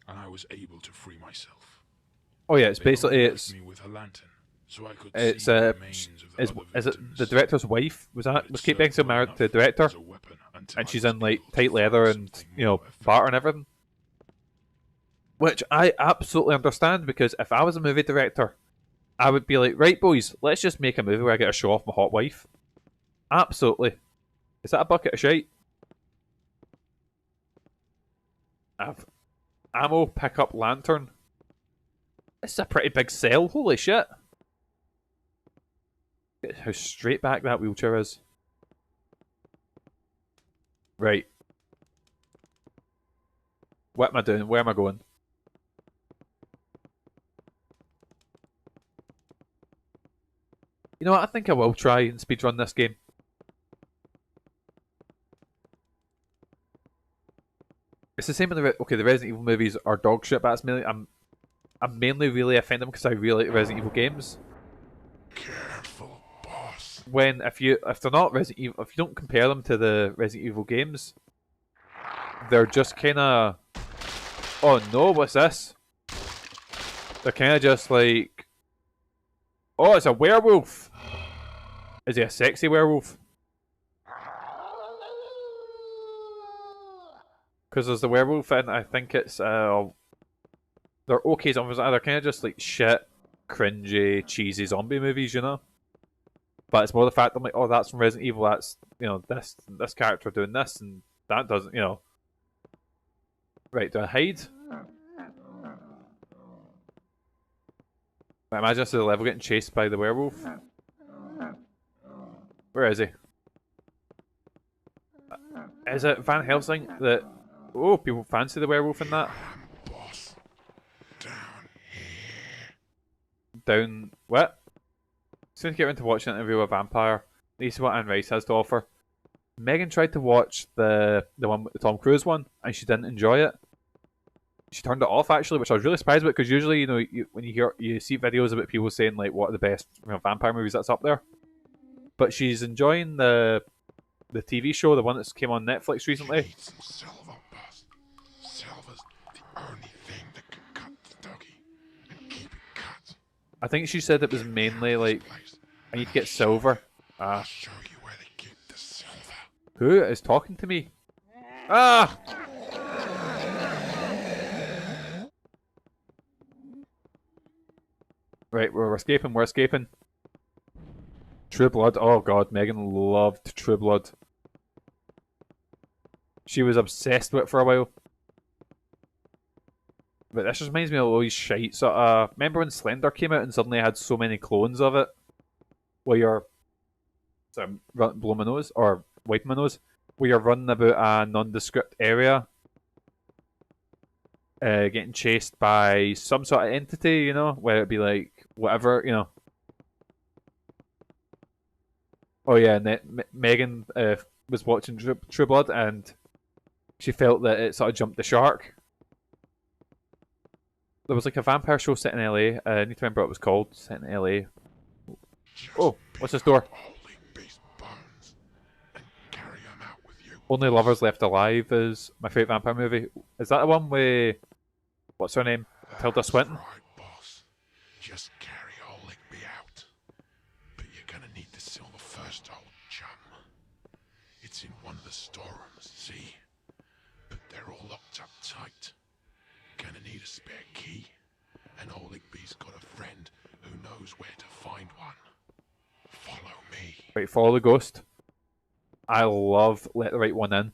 and I was able to free myself. Oh yeah, it's basically me with a lantern, so I could it's see the remains of the other is it victims. the director's wife? Was Kate Beckinsale married to the director? And she's in like tight leather and barter and everything. Which I absolutely understand, because if I was a movie director, I would be like, right boys, let's just make a movie where I get to show off my hot wife. Absolutely. Is that a bucket of shite? I've ammo, pick up lantern. This is a pretty big cell, holy shit. Look at how straight back that wheelchair is. Right. What am I doing? Where am I going? You know what, I think I will try and speedrun this game. It's the same with the Resident Evil movies are dog shit, but that's mainly, I'm mainly really offend them because I really like Resident Evil games. Careful, boss. If they're not Resident Evil, if you don't compare them to the Resident Evil games, they're just kind of, oh no, what's this? They're kind of just like, oh, it's a werewolf. Is he a sexy werewolf? Because there's the werewolf, and I think it's they're okay zombies. They're kind of just like shit, cringy, cheesy zombie movies, you know. But it's more the fact I'm like, oh, that's from Resident Evil. That's, you know, this character doing this, and that doesn't, you know. Right, do I hide? I imagine this is the level getting chased by the werewolf. Where is he? Is it Van Helsing that... Oh, people fancy the werewolf in that? Boss. Down here. Down... What? As soon as I get into watching an interview with a vampire, this is what Anne Rice has to offer. Megan tried to watch the one with the Tom Cruise one, and she didn't enjoy it. She turned it off actually, which I was really surprised about, because usually, you know, when you see videos about people saying like what are the best, you know, vampire movies, that's up there. But she's enjoying the TV show, the one that came on Netflix recently. Need some silver, boss. Silver's the only thing that can cut the doggy and keep it cut. I think she said it was mainly like I need to get silver. I'll show you where they keep the silver. Who is talking to me? Ah! Right, we're escaping, we're escaping. True Blood, oh god, Megan loved True Blood. She was obsessed with it for a while. But this just reminds me of all these shite. So, remember when Slender came out and suddenly had so many clones of it? Where you're... Sorry, blowing my nose, or wiping my nose. Where you're running about a nondescript area. Getting chased by some sort of entity, you know? Where it'd be like, whatever, you know. Oh yeah, and Megan was watching True Blood, and she felt that it sort of jumped the shark. There was like a vampire show set in LA. I need to remember what it was called. Set in LA. Oh, what's this door? Only Lovers Left Alive is my favourite vampire movie. Is that the one with... What's her name? Tilda Swinton? Right, boss. Just carry old Ligby out. But you're gonna need the silver first, old chum. It's in one of the storerooms, see? But they're all locked up tight. Gonna need a spare key. And old Ligby's got a friend who knows where to find one. Follow me. Right, follow the ghost. I love Let the Right One In.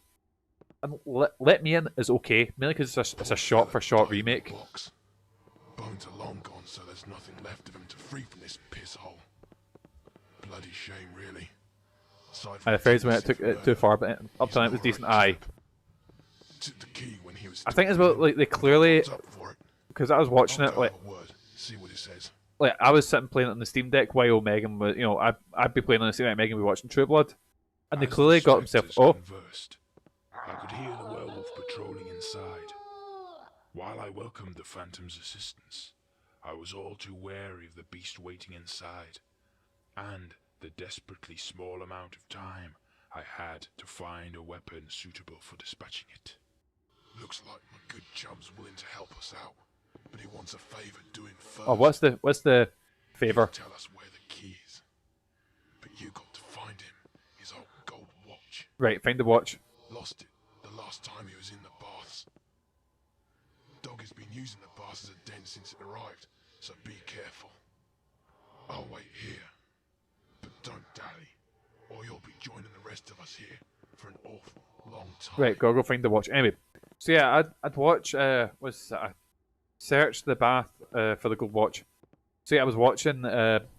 And Let Me In is okay, mainly because it's a shot-for-shot remake. Box. Bones are long gone, so there's nothing left of him to free from this piss hole. Bloody shame, really. Aside from And the phrase when it took it too far, but up to now it was decent. Aye. Took the key when he was I think it's about like they clearly, up for it. because I was watching it like See what it says. I was sitting playing it on the Steam Deck while Megan was, you know, I'd be playing on the Steam Deck, Megan would be watching True Blood, and they As clearly the got himself. spectres Oh, conversed, I could hear the werewolf patrolling inside. While I welcomed the Phantom's assistance, I was all too wary of the beast waiting inside, and the desperately small amount of time I had to find a weapon suitable for dispatching it. Looks like my good chum's willing to help us out, but he wants a favour doing first. oh, what's the favour? Tell us where the key is, but you got to find him. His old gold watch. Right, find the watch. Lost it the last time he was in the baths. Dog has been using the baths as a den since it arrived, so be careful. I'll wait here, but don't dally, or you'll be joining the rest of us here for an awful long time. Right, go find the watch. Anyway, so yeah, I'd watch. I searched the bath for the gold watch. So yeah, I was watching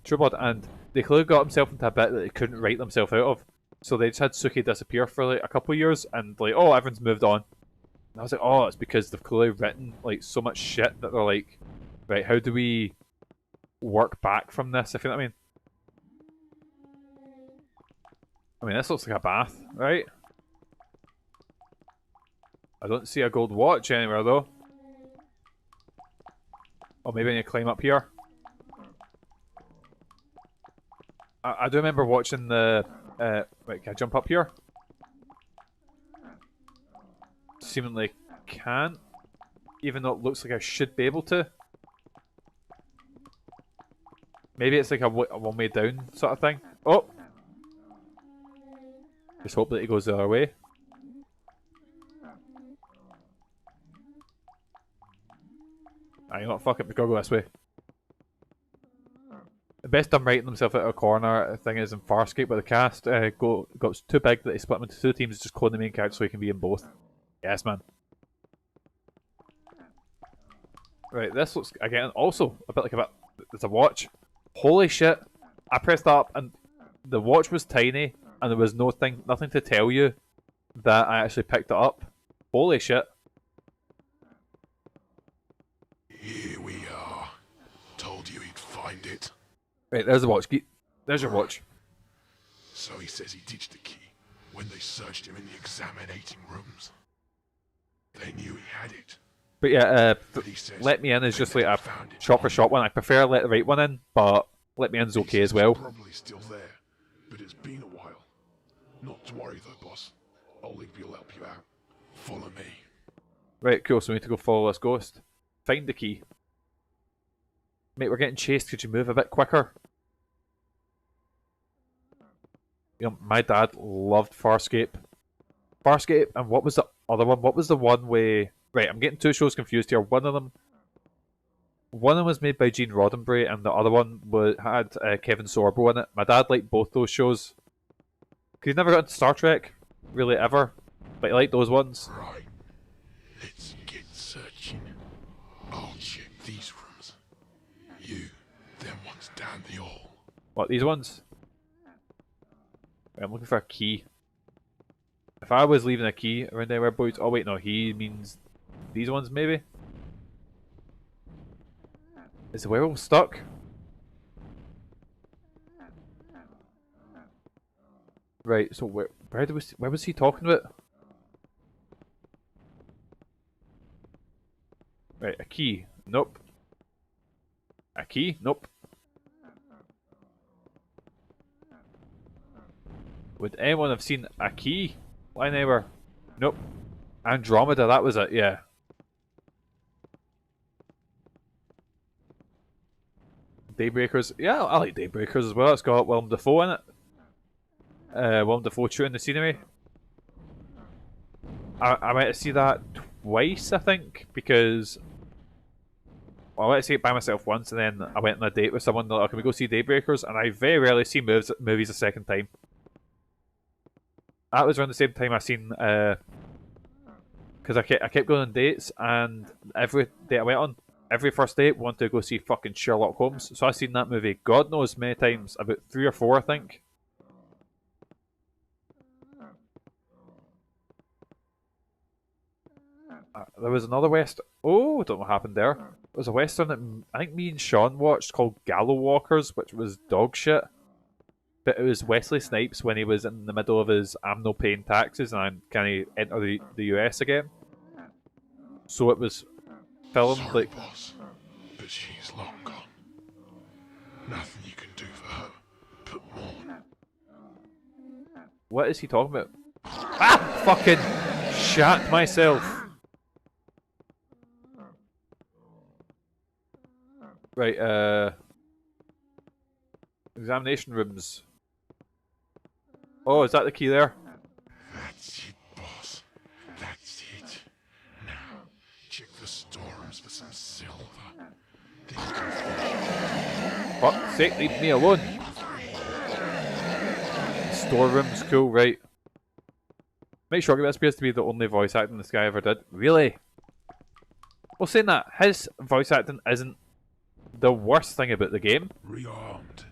True Blood, and they clearly got themselves into a bit that they couldn't write themselves out of. So they just had Suki disappear for like a couple of years, and like, oh, everyone's moved on. And I was like, oh, it's because they've clearly written like so much shit that they're like, right, how do we work back from this? If you know what I mean. I mean, this looks like a bath, right? I don't see a gold watch anywhere though. Oh, maybe I need to climb up here. I do remember watching the... wait, can I jump up here? Seemingly can't. Even though it looks like I should be able to. Maybe it's like a one-way down sort of thing. Oh! Just hope that he goes the other way. Ah, you know what, fuck it, we gotta go this way. The best done writing himself out of a corner thing is in Farscape, where the cast got too big that they split them into two teams, just clone the main character so he can be in both. Yes, man. Right, this looks, again, also a bit like it's a watch. Holy shit. I pressed up and the watch was tiny and there was nothing to tell you that I actually picked it up. Holy shit. Here we are. Told you he'd find it. Right, there's the watch. There's your watch. So he says he ditched the key when they searched him in the examinating rooms. They knew he had it. But yeah, But he says let me in is just they like a found it shot for on shot one. I prefer let the right one in, but let me in's He okay says as well. It's probably still there, but it's been a while. Not to worry though, boss. Oleg will help you out. Follow me. Right, cool, so we need to go follow this ghost. Find the key. Mate, we're getting chased. Could you move a bit quicker? You know, my dad loved Farscape. Farscape, and what was the other one? What was the one where... Right, I'm getting two shows confused here. One of them was made by Gene Roddenberry, and the other one had Kevin Sorbo in it. My dad liked both those shows. Because he's never got into Star Trek, really, ever. But he liked those ones. Right. Let's get searching. I'll check these rooms. You, them ones down the hall. What, these ones? Right, I'm looking for a key. If I was leaving a key around anywhere, boys... Oh wait, no, he means these ones, maybe? Is the werewolf stuck? Right, so where was he talking about? Right, a key. Nope. A key? Nope. Would anyone have seen a key lying anywhere? Nope. Andromeda, that was it, yeah. Daybreakers. Yeah, I like Daybreakers as well. It's got Willem Dafoe in it. Willem Dafoe chewing the scenery. I went to see that twice, I think, because... Well, I went to see it by myself once, and then I went on a date with someone. Like, can we go see Daybreakers? And I very rarely see movies a second time. That was around the same time I seen... Because I kept going on dates, and every date I went on, every first date wanted to go see fucking Sherlock Holmes. So I seen that movie, God knows many times, about 3 or 4, I think. There was another West. Oh, I don't know what happened there. There was a Western that I think me and Sean watched called Gallow Walkers, which was dog shit. But it was Wesley Snipes when he was in the middle of his I'm no paying taxes and can he enter the US again. So it was filmed. Sorry, like... boss, but she's long gone. Nothing you can do for her, but more. What is he talking about? Ah! Fucking shat myself. Right, examination rooms. Oh, is that the key there? That's it, boss. That's it. Now, check the storerooms for some silver. Fuck's sake, leave me alone. Storerooms, cool, right. Make sure this appears to be the only voice acting this guy ever did. Really? Well, saying that, his voice acting isn't the worst thing about the game. Rearmed,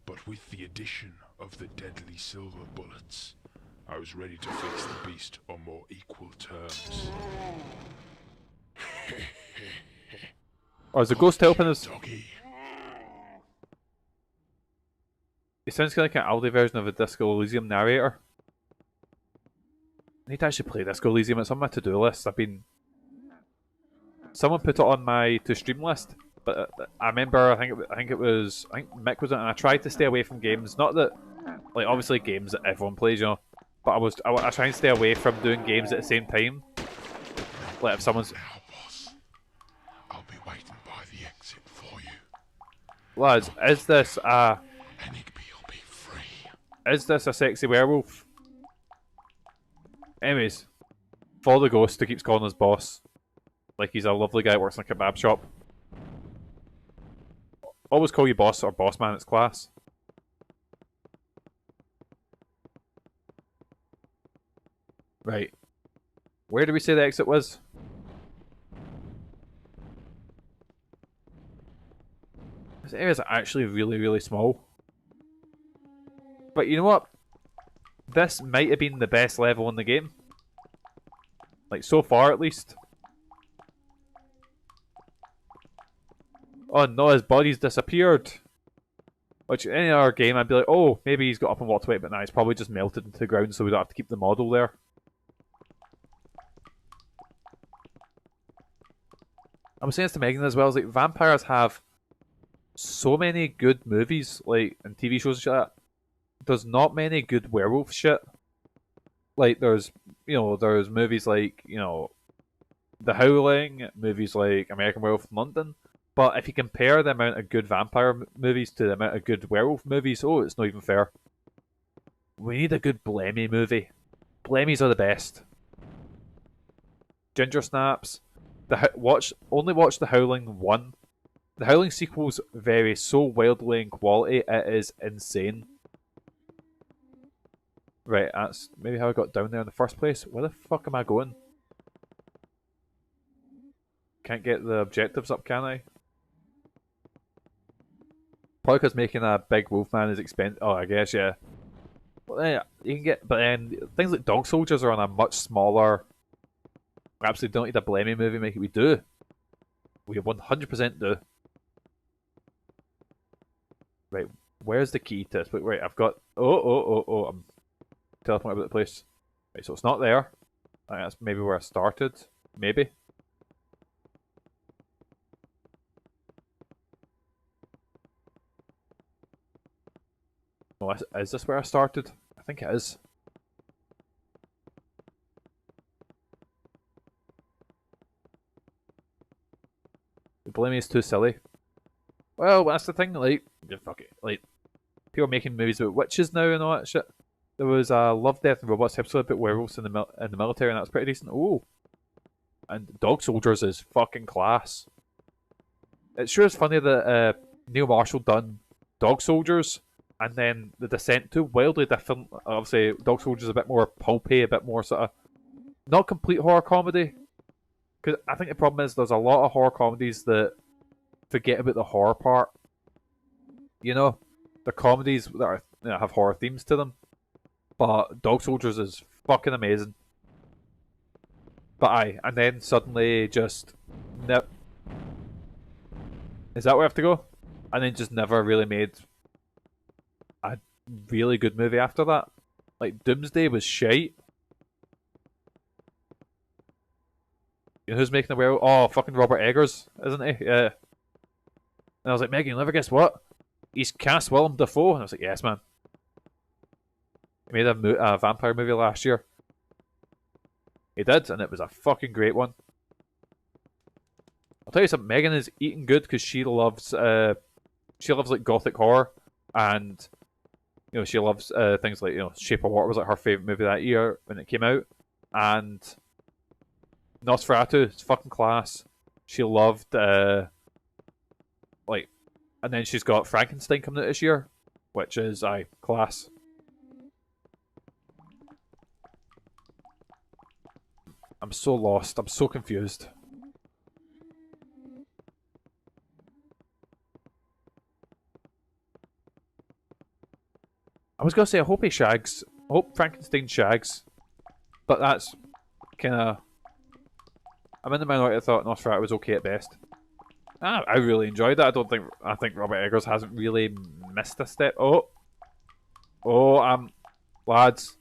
but with the addition of the deadly silver bullets, I was ready to face the beast on more equal terms. Or is the ghost helping us? Doggy. It sounds kind of like an Aldi version of a Disco Elysium narrator. I need to actually play Disco Elysium. It's on my to-do list. Someone put it on my to-stream list. But I remember, I think Mick was in it, and I tried to stay away from games. Not that, like, obviously games that everyone plays, you know. But I try and stay away from doing games at the same time. Like if someone's... Now, boss, I'll be waiting by the exit for you. Lads, is this a... And Igby'll be free. Is this a sexy werewolf? Anyways, follow the ghost who keeps calling us boss. Like he's a lovely guy that works in a kebab shop. always call you boss or boss man, it's class. Right. Where did we say the exit was? This area is actually really, really small. But you know what? This might have been the best level in the game. Like, so far at least. Oh no, his body's disappeared. Which, in any other game, I'd be like, oh, maybe he's got up and walked away, but nah, he's probably just melted into the ground, so we don't have to keep the model there. I'm saying this to Megan as well, is like, vampires have so many good movies, like, and TV shows and shit like that. There's not many good werewolf shit. Like, there's, you know, there's movies like, you know, The Howling, movies like American Werewolf in London. But if you compare the amount of good vampire movies to the amount of good werewolf movies, oh, it's not even fair. We need a good Blemmy movie. Blemmies are the best. Ginger Snaps. Only watch The Howling 1. The Howling sequels vary so wildly in quality, it is insane. Right, that's maybe how I got down there in the first place. Where the fuck am I going? Can't get the objectives up, can I? Probably because making a big wolfman is expensive. Oh, I guess, yeah. But then you can get, but then things like Dog Soldiers are on a much smaller. We absolutely don't need a Blemmy movie. Make it. We do. We 100% do. Right, where's the key to this? Wait, I've got. Oh! I'm teleporting about the place. Right, so it's not there. I think that's maybe where I started. Maybe. Oh, is this where I started? I think it is. The Blemmy is too silly. Well, that's the thing, like, yeah, fuck it. Like, people are making movies about witches now and all that shit. There was a Love, Death and Robots episode about werewolves in the military, and that's pretty decent. Oh! And Dog Soldiers is fucking class. It sure is funny that Neil Marshall done Dog Soldiers, and then The Descent, two wildly different. Obviously, Dog Soldiers a bit more pulpy, a bit more sort of not complete horror comedy. Because I think the problem is there's a lot of horror comedies that forget about the horror part. You know, the comedies that are, you know, have horror themes to them. But Dog Soldiers is fucking amazing. But aye, and then suddenly just is that where I have to go? And then just never really made a really good movie after that. Like, Doomsday was shite. You know who's making the werewolf? Oh, fucking Robert Eggers, isn't he? Yeah. And I was like, Megan, you'll never guess what? He's cast Willem Dafoe. And I was like, yes, man. He made a vampire movie last year. He did, and it was a fucking great one. I'll tell you something, Megan is eating good because she loves like gothic horror, and you know, she loves things like, you know, Shape of Water was like her favourite movie that year when it came out, and Nosferatu, it's fucking class. She loved like, and then she's got Frankenstein coming out this year, which is class. I'm so lost. I'm so confused. I was gonna say I hope he shags. I hope Frankenstein shags, but that's kind of. I'm in the minority. I thought Nosferatu was okay at best. I really enjoyed it. I think Robert Eggers hasn't really missed a step. Lads.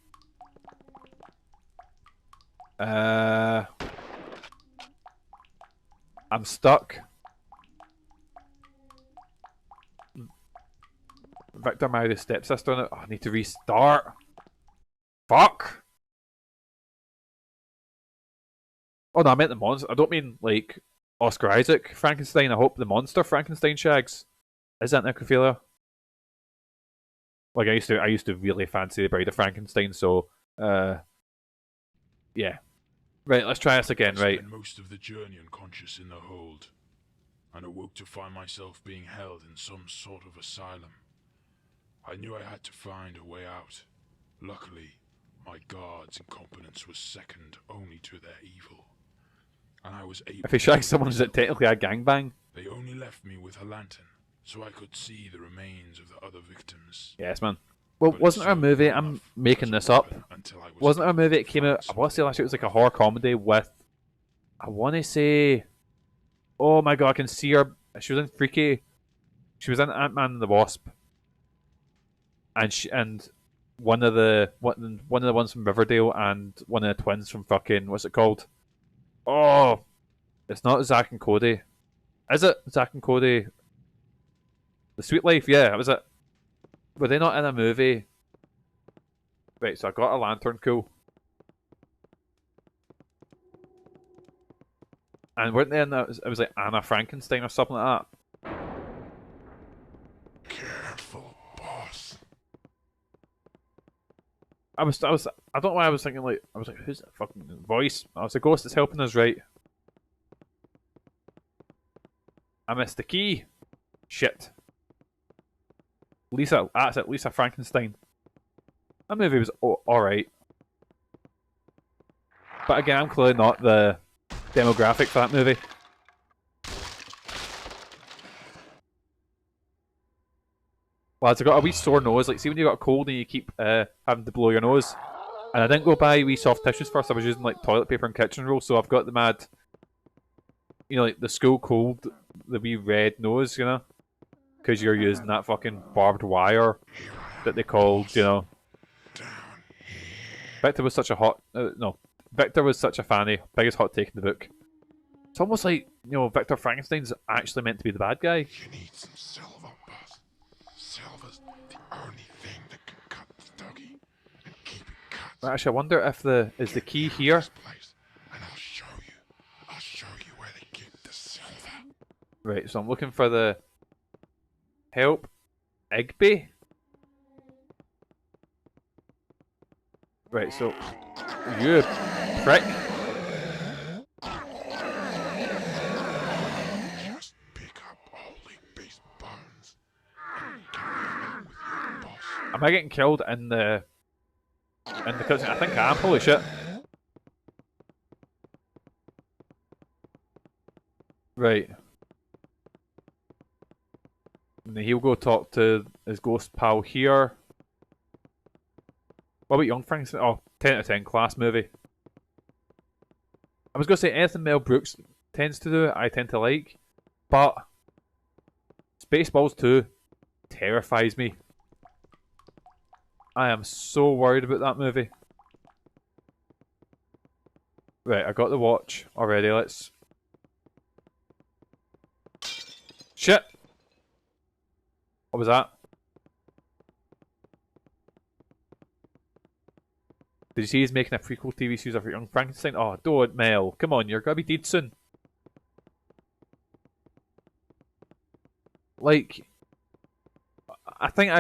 I'm stuck. Victor married his stepsister on it. Oh, I need to restart. Fuck. Oh no, I meant the monster. I don't mean like Oscar Isaac Frankenstein. I hope the monster Frankenstein shags. Is that necrophilia? Like I used to really fancy the Bride of Frankenstein. So, yeah. Right, let's try this again. Right. Spend most of the journey unconscious in the hold. and awoke to find myself being held in some sort of asylum. I knew I had to find a way out. Luckily, my guards' incompetence was second only to their evil, and I was able. If he shags someone, is it technically a gangbang? They only left me with a lantern, so I could see the remains of the other victims. Yes, man. Well, wasn't there a movie, I'm making this up, wasn't there a movie that came out, I want to say last year, it was like a horror comedy with, I want to say, oh my god, I can see her, she was in Freaky, she was in Ant-Man and the Wasp, and one of the ones from Riverdale and one of the twins from fucking, what's it called? Oh, it's not Zack and Cody. Is it Zack and Cody? The Sweet Life, yeah, that was it. Were they not in a movie? Right, so I got a lantern, cool. And weren't they in that? It was like Anna Frankenstein or something like that. Careful, boss. I don't know why I was thinking like, I was like, who's that fucking voice? I was like, ghost is helping us, right? I missed the key. Shit. Lisa, that's it, Lisa Frankenstein. That movie was alright. But again, I'm clearly not the demographic for that movie. Lads, I got a wee sore nose. Like, see when you got a cold and you keep having to blow your nose? And I didn't go buy wee soft tissues first, I was using like toilet paper and kitchen roll, so I've got the mad, you know, like the school cold, the wee red nose, you know? Because you're using that fucking barbed wire that they called, you know. Victor was such a Victor was such a fanny. Biggest hot take in the book. It's almost like, you know, Victor Frankenstein's actually meant to be the bad guy. You need some silver, boss. Silver's the only thing that can cut the doggy and keep it cut. Actually, I wonder if is the key here. And I'll show you where they keep the silver. Right, so I'm looking for the help Igby. Right, so you prick. Just pick up holy beast bones and carry them with your boss. Am I getting killed in the cutscene? I think I am. Holy shit! Right. And then he'll go talk to his ghost pal here. What about Young Frankenstein? Oh, 10 out of 10 class movie. I was going to say anything Mel Brooks tends to do, I tend to like. But Spaceballs 2 terrifies me. I am so worried about that movie. Right, I got the watch already. Let's... Shit! What was that? Did you see he's making a prequel TV series of Young Frankenstein? Oh, don't, Mel. Come on, you're gonna be dead soon. Like, I think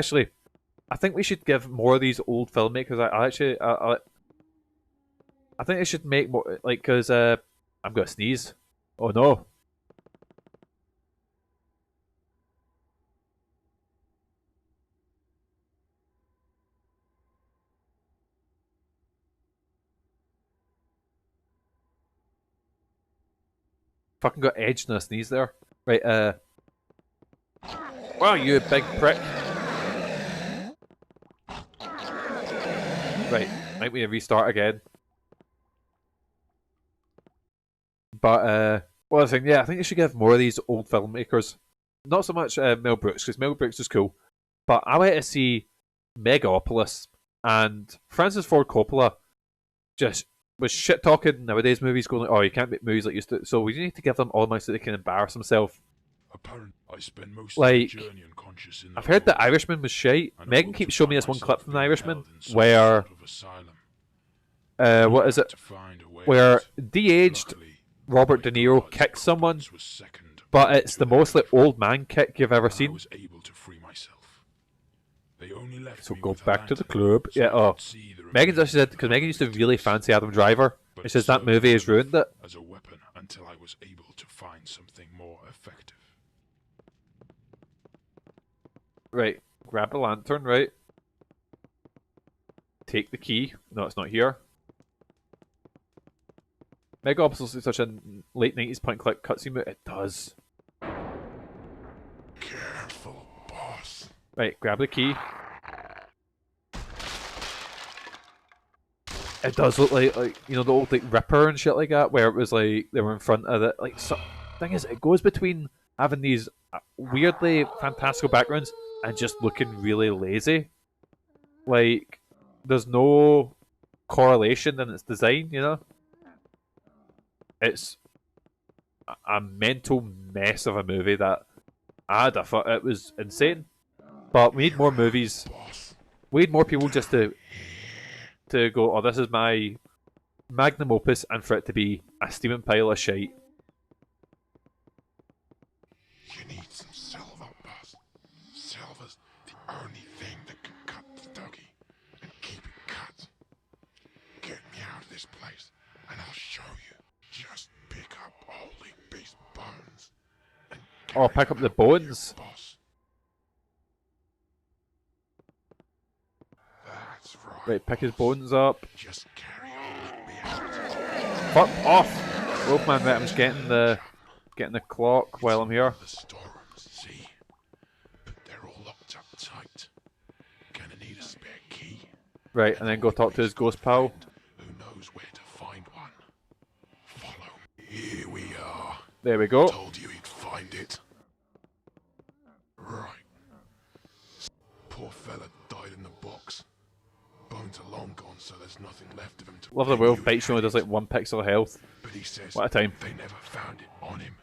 we should give more of these old filmmakers. I think they should make more, like, because I'm gonna sneeze. Oh no. Fucking got edged in a sneeze there. Right, wow, you big prick. Right, might we restart again? But, well, I think, yeah, I think you should give more of these old filmmakers. Not so much Mel Brooks, because Mel Brooks is cool. But I want to see Megapolis and Francis Ford Coppola just was shit talking nowadays movies, going like, oh, you can't make movies like you used to. So we need to give them all the money so they can embarrass themselves. I spend most like, of the journey unconscious in I've heard The Irishman was shite. Megan keeps showing me this one clip from The Irishman where, what is it? Where de-aged Robert De Niro kicks someone, but it's the most like old man kick you've ever seen. So go back to the club. Yeah, oh. Megan's actually said, because Megan used to really fancy Adam Driver. It says that movie has ruined it. As a weapon until I was able to find something more effective. Right, grab the lantern, right? Take the key. No, it's not here. Mega Obstacles is such a late 90s point click cutscene, but it does. Careful, boss. Right, grab the key. It does look like you know, the old like Ripper and shit like that, where it was like they were in front of it. Like, thing is, it goes between having these weirdly fantastical backgrounds and just looking really lazy. Like, there's no correlation in its design, you know? It's a mental mess of a movie that I thought it was insane. But we need more movies. We need more people just to go, oh, this is my magnum opus, and for it to be a steaming pile of shite. You need some silver, boss. Silver's the only thing that can cut the doggy and keep it cut. Get me out of this place, and I'll show you. Just pick up holy beast bones. And Oh, pick up the bones. boss. That's right. Right, pick his bones up. Just carry on. Let me out. Fuck off! Wolfman, right, I'm just getting the clock while I'm here. The storerooms, see? But they're all locked up tight. Gonna need a spare key. Right, and then go talk to his ghost pal. Who knows where to find one? Follow me. Here we are. There we go. Told you he'd find it. Right. Poor fella died in the box. Bones are long gone, so there's nothing left of him to. Love the wolf bite, she only does like 1 pixel of health. But he says What a time. they never found it on him.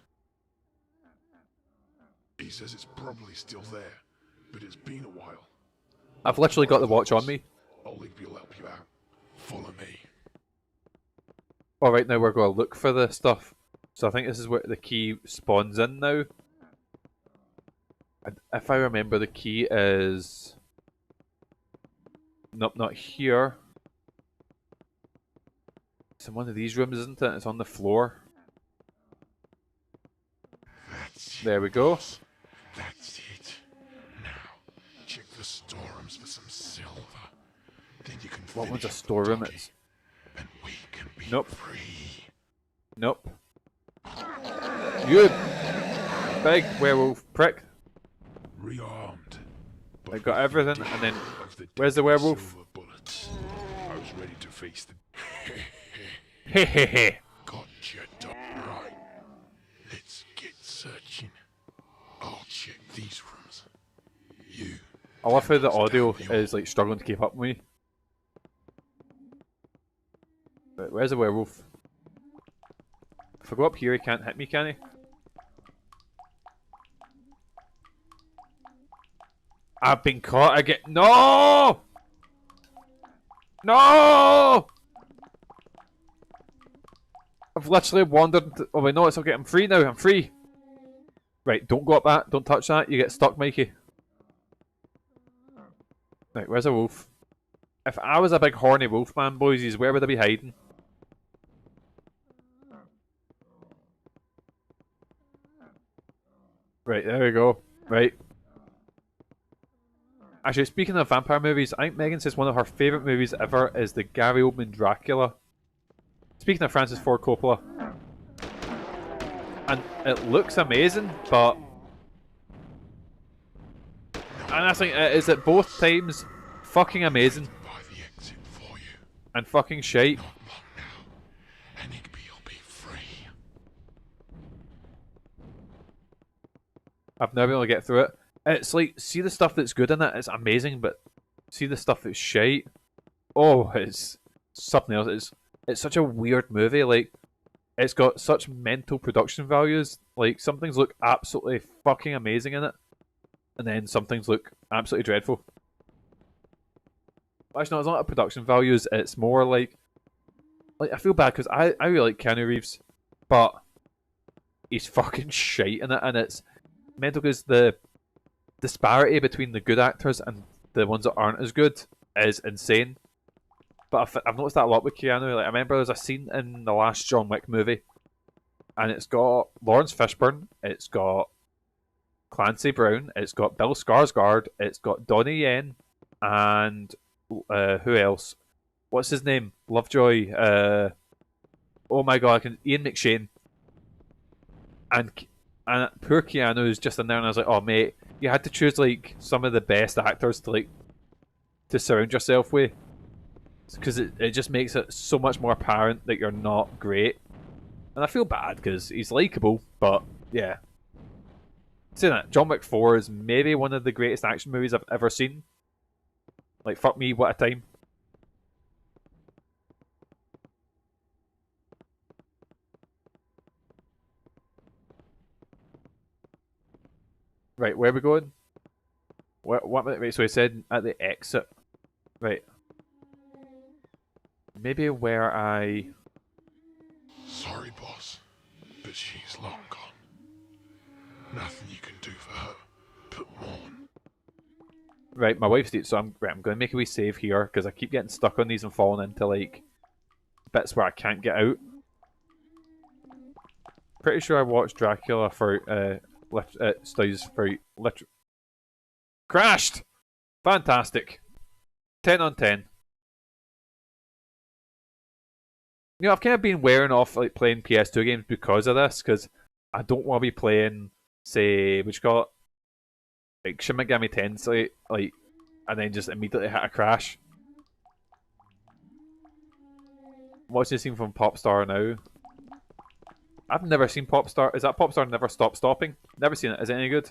He says it's probably still there, but it's been a while. I've literally got the watch on me. Oleg will help you out. Follow me. Alright, now we're going to look for the stuff. So I think this is where the key spawns in now. And if I remember, the key is... Nope, not here. It's in one of these rooms, isn't it? It's on the floor. That's it, There we go. boss. That's it. Now, check the storerooms for some silver. Then you can What one's finish a up the storeroom? doggy, It's... and we can be Nope. free. Nope. You big werewolf prick. Rearmed. But I got with everything, the and then... death of the Where's the deadly werewolf? silver bullets. I was ready to face the... Hehehe. Gotcha, dog. Right. Let's get searching. I'll check these rooms. You. I love how the audio is like struggling to keep up with me. Right, where's the werewolf? If I go up here, he can't hit me, can he? I've been caught again. No! No! I've literally wandered into... Oh wait, no, it's okay. I'm free now. I'm free. Right, don't go up that. Don't touch that. You get stuck, Mikey. Right, where's a wolf? If I was a big horny wolf man, boys, where would I be hiding? Right, there we go. Right. Actually, speaking of vampire movies, I think Megan says one of her favourite movies ever is the Gary Oldman Dracula. Speaking of Francis Ford Coppola. And it looks amazing, but... And I think it is at both times fucking amazing By the exit for you. and fucking shite. Not long now. And Igby'll be free. I've never been able to get through it. It's like, see the stuff that's good in it, it's amazing, but see the stuff that's shite. Oh, it's something else. It's such a weird movie. Like, it's got such mental production values. Like, some things look absolutely fucking amazing in it, and then some things look absolutely dreadful. Actually, no, it's not a production values. It's more like I feel bad because I really like Keanu Reeves, but he's fucking shite in it, and it's mental because the disparity between the good actors and the ones that aren't as good is insane. But I've noticed that a lot with Keanu. Like, I remember there's a scene in the last John Wick movie, and it's got Lawrence Fishburne, it's got Clancy Brown, it's got Bill Skarsgård, it's got Donnie Yen, and who else? What's his name? Lovejoy. Oh my god, Ian McShane. And poor Keanu's just in there, and I was like, oh mate, you had to choose like some of the best actors to like to surround yourself with, because it just makes it so much more apparent that you're not great. And I feel bad because he's likable, but yeah. Saying that, John Wick 4 is maybe one of the greatest action movies I've ever seen. Like, fuck me, what a time. Right, where are we going? What? Right, so he said at the exit. Right. Maybe where I... Sorry, boss, but she's long gone. Nothing you can do for her but mourn. Right, my wife's dead, so I'm going to make a wee save here, because I keep getting stuck on these and falling into, like, bits where I can't get out. Pretty sure I watched Dracula for, studies for... Crashed! Fantastic. 10 on 10. You know, I've kind of been wearing off, like, playing PS2 games because of this, because I don't want to be playing, say, what you call it? Like, Shin Megami Tensei, like, and then just immediately hit a crash. What's the scene from Popstar now? I've never seen Popstar. Is that Popstar Never Stop Stopping? Never seen it. Is it any good?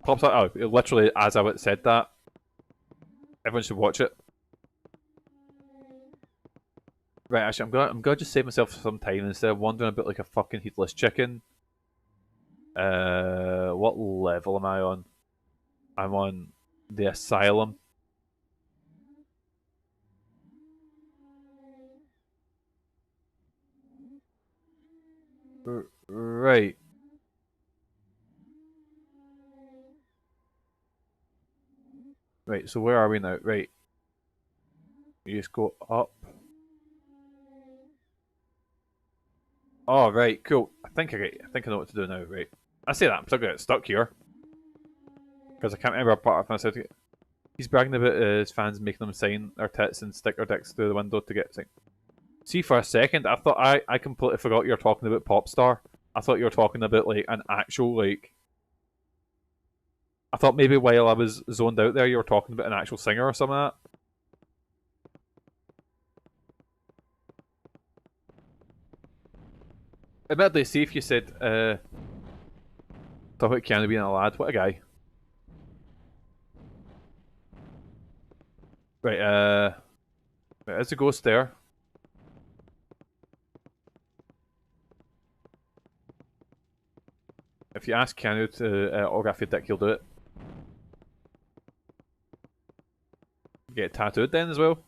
Popstar, oh, literally as I said that. Everyone should watch it. Right, actually, I'm gonna just save myself some time instead of wandering about like a fucking headless chicken. What level am I on? I'm on the asylum. Right. Right, so where are we now? Right. You just go up. Oh, right, cool. I think I know what to do now, right. I say that, I'm still gonna get stuck here. Because I can't remember a part of my said. He's bragging about his fans making them sign their tits and stick their dicks through the window to get signed. See, for a second, I thought I completely forgot you were talking about Popstar. I thought you were talking about like an actual like. I thought maybe while I was zoned out there, you were talking about an actual singer or something like that. Admittedly, see if you said, talk about Keanu being a lad. What a guy. Right, right, there's a ghost there. If you ask Keanu to autograph your dick, he'll do it. Get it tattooed then as well.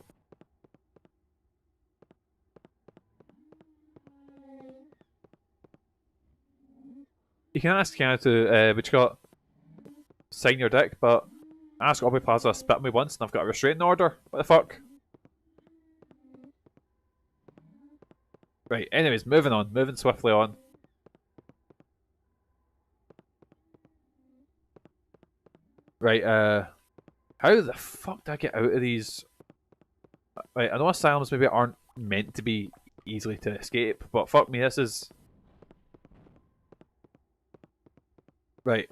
You can ask Keanu to, but you got sign your dick, but ask Aubrey Plaza to spit me once and I've got a restraining order. What the fuck? Right, anyways, moving swiftly on. Right, how the fuck do I get out of these? Right, I know asylums maybe aren't meant to be easily to escape, but fuck me, this is... Right.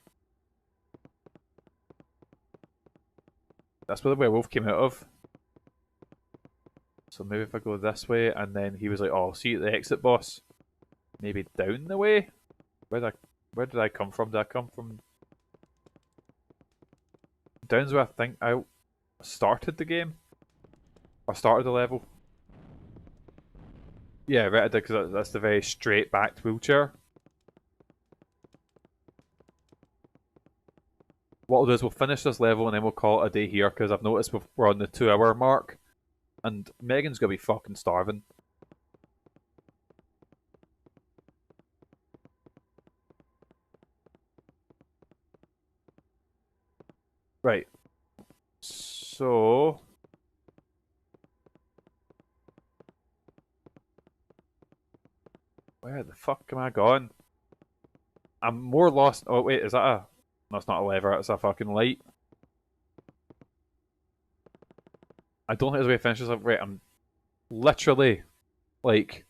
That's where the werewolf came out of. So maybe if I go this way, and then he was like, oh, I'll see you at the exit, boss. Maybe down the way? Where did I come from? Did I come from... Down's where I think I started the game? Or started the level? Yeah, right, I did, because that's the very straight-backed wheelchair. What we'll do is we'll finish this level and then we'll call it a day here, because I've noticed we're on the 2-hour mark. And Megan's gonna be fucking starving. Right. So... Where the fuck am I going? I'm more lost. Oh wait, is that a? No, it's not a lever. It's a fucking light. I don't think there's a way to finish this up. Right, I'm literally like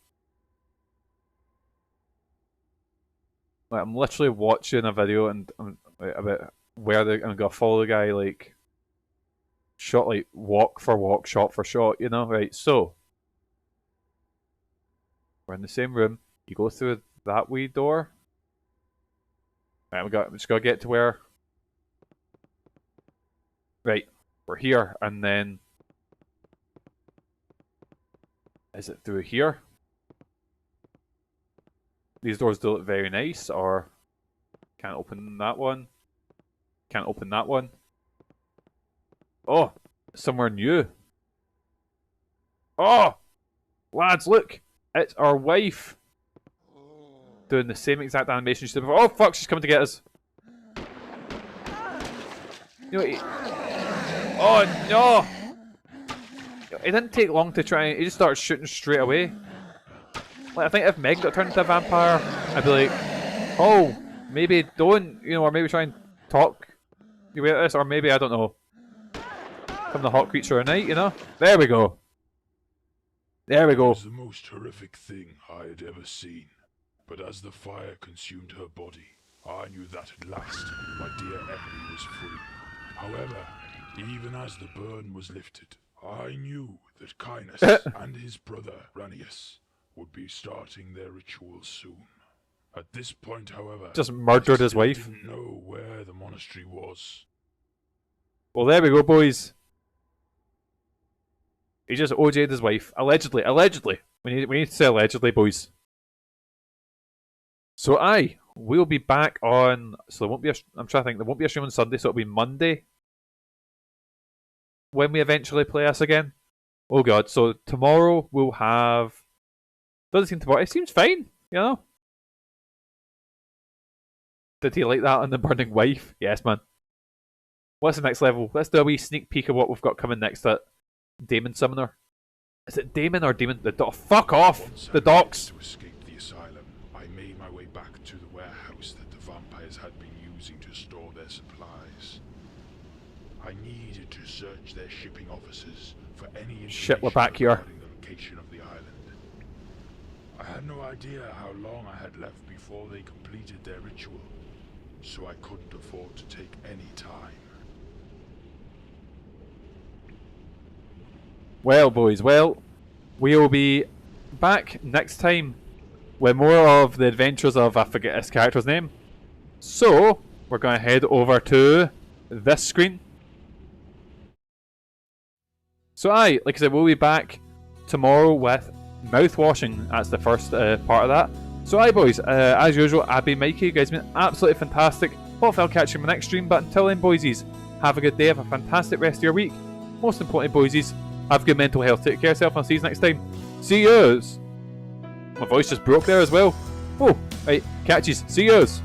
I'm literally watching a video and I'm like, about where I'm gonna follow the guy like shot like walk for walk, shot for shot. You know, right? So we're in the same room. You go through that wee door. Right, we just gotta get to where. Right, we're here, and then is it through here? These doors do look very nice, or can't open that one. Can't open that one. Oh, somewhere new. Oh, lads, look, it's our wife. Doing the same exact animation she did before. Oh fuck, she's coming to get us. You know, oh no! It didn't take long to try. He just started shooting straight away. Like I think if Meg got turned into a vampire, I'd be like, oh, maybe don't, you know, or maybe try and talk your way out of this, or maybe I don't know, become the hot creature of night, you know? There we go. There we go. It was the most horrific thing I had ever seen. But as the fire consumed her body, I knew that at last my dear Emily was free. However, even as the burn was lifted, I knew that Kynus and his brother Ranius would be starting their ritual soon. At this point, however, just murdered his wife. Didn't know where the monastery was. Well, there we go, boys. He just OJ'd his wife. Allegedly. Allegedly. We need to say allegedly, boys. So we'll be back on. So there won't be a. I'm trying to think. There won't be a stream on Sunday, so it'll be Monday when we eventually play us again. Oh god! So tomorrow we'll have. Doesn't seem to work. It seems fine, you know. Did he like that on the burning wife? Yes, man. What's the next level? Let's do a wee sneak peek of what we've got coming next at Daemon Summoner. Is it Daemon or Demon? Fuck off! The docks! To escape the asylum, I made my way back to the warehouse that the vampires had been using to store their supplies. I needed to search their shipping offices for any information Shit, we're back here. regarding the location of the island. I had no idea how long I had left before they completed their ritual, so I couldn't afford to take any time. Well, boys, we'll be back next time with more of the adventures of, I forget this character's name. So, we're going to head over to this screen. So like I said, we'll be back tomorrow with mouthwashing. That's the first part of that. So boys, as usual, I've been Mikey. You guys have been absolutely fantastic. Hopefully I'll catch you in my next stream, but until then, boysies, have a good day, have a fantastic rest of your week. Most importantly, boysies, have good mental health. Take care of yourself, and I'll see you next time. See yous! My voice just broke there as well. Oh, right, catches. See yous!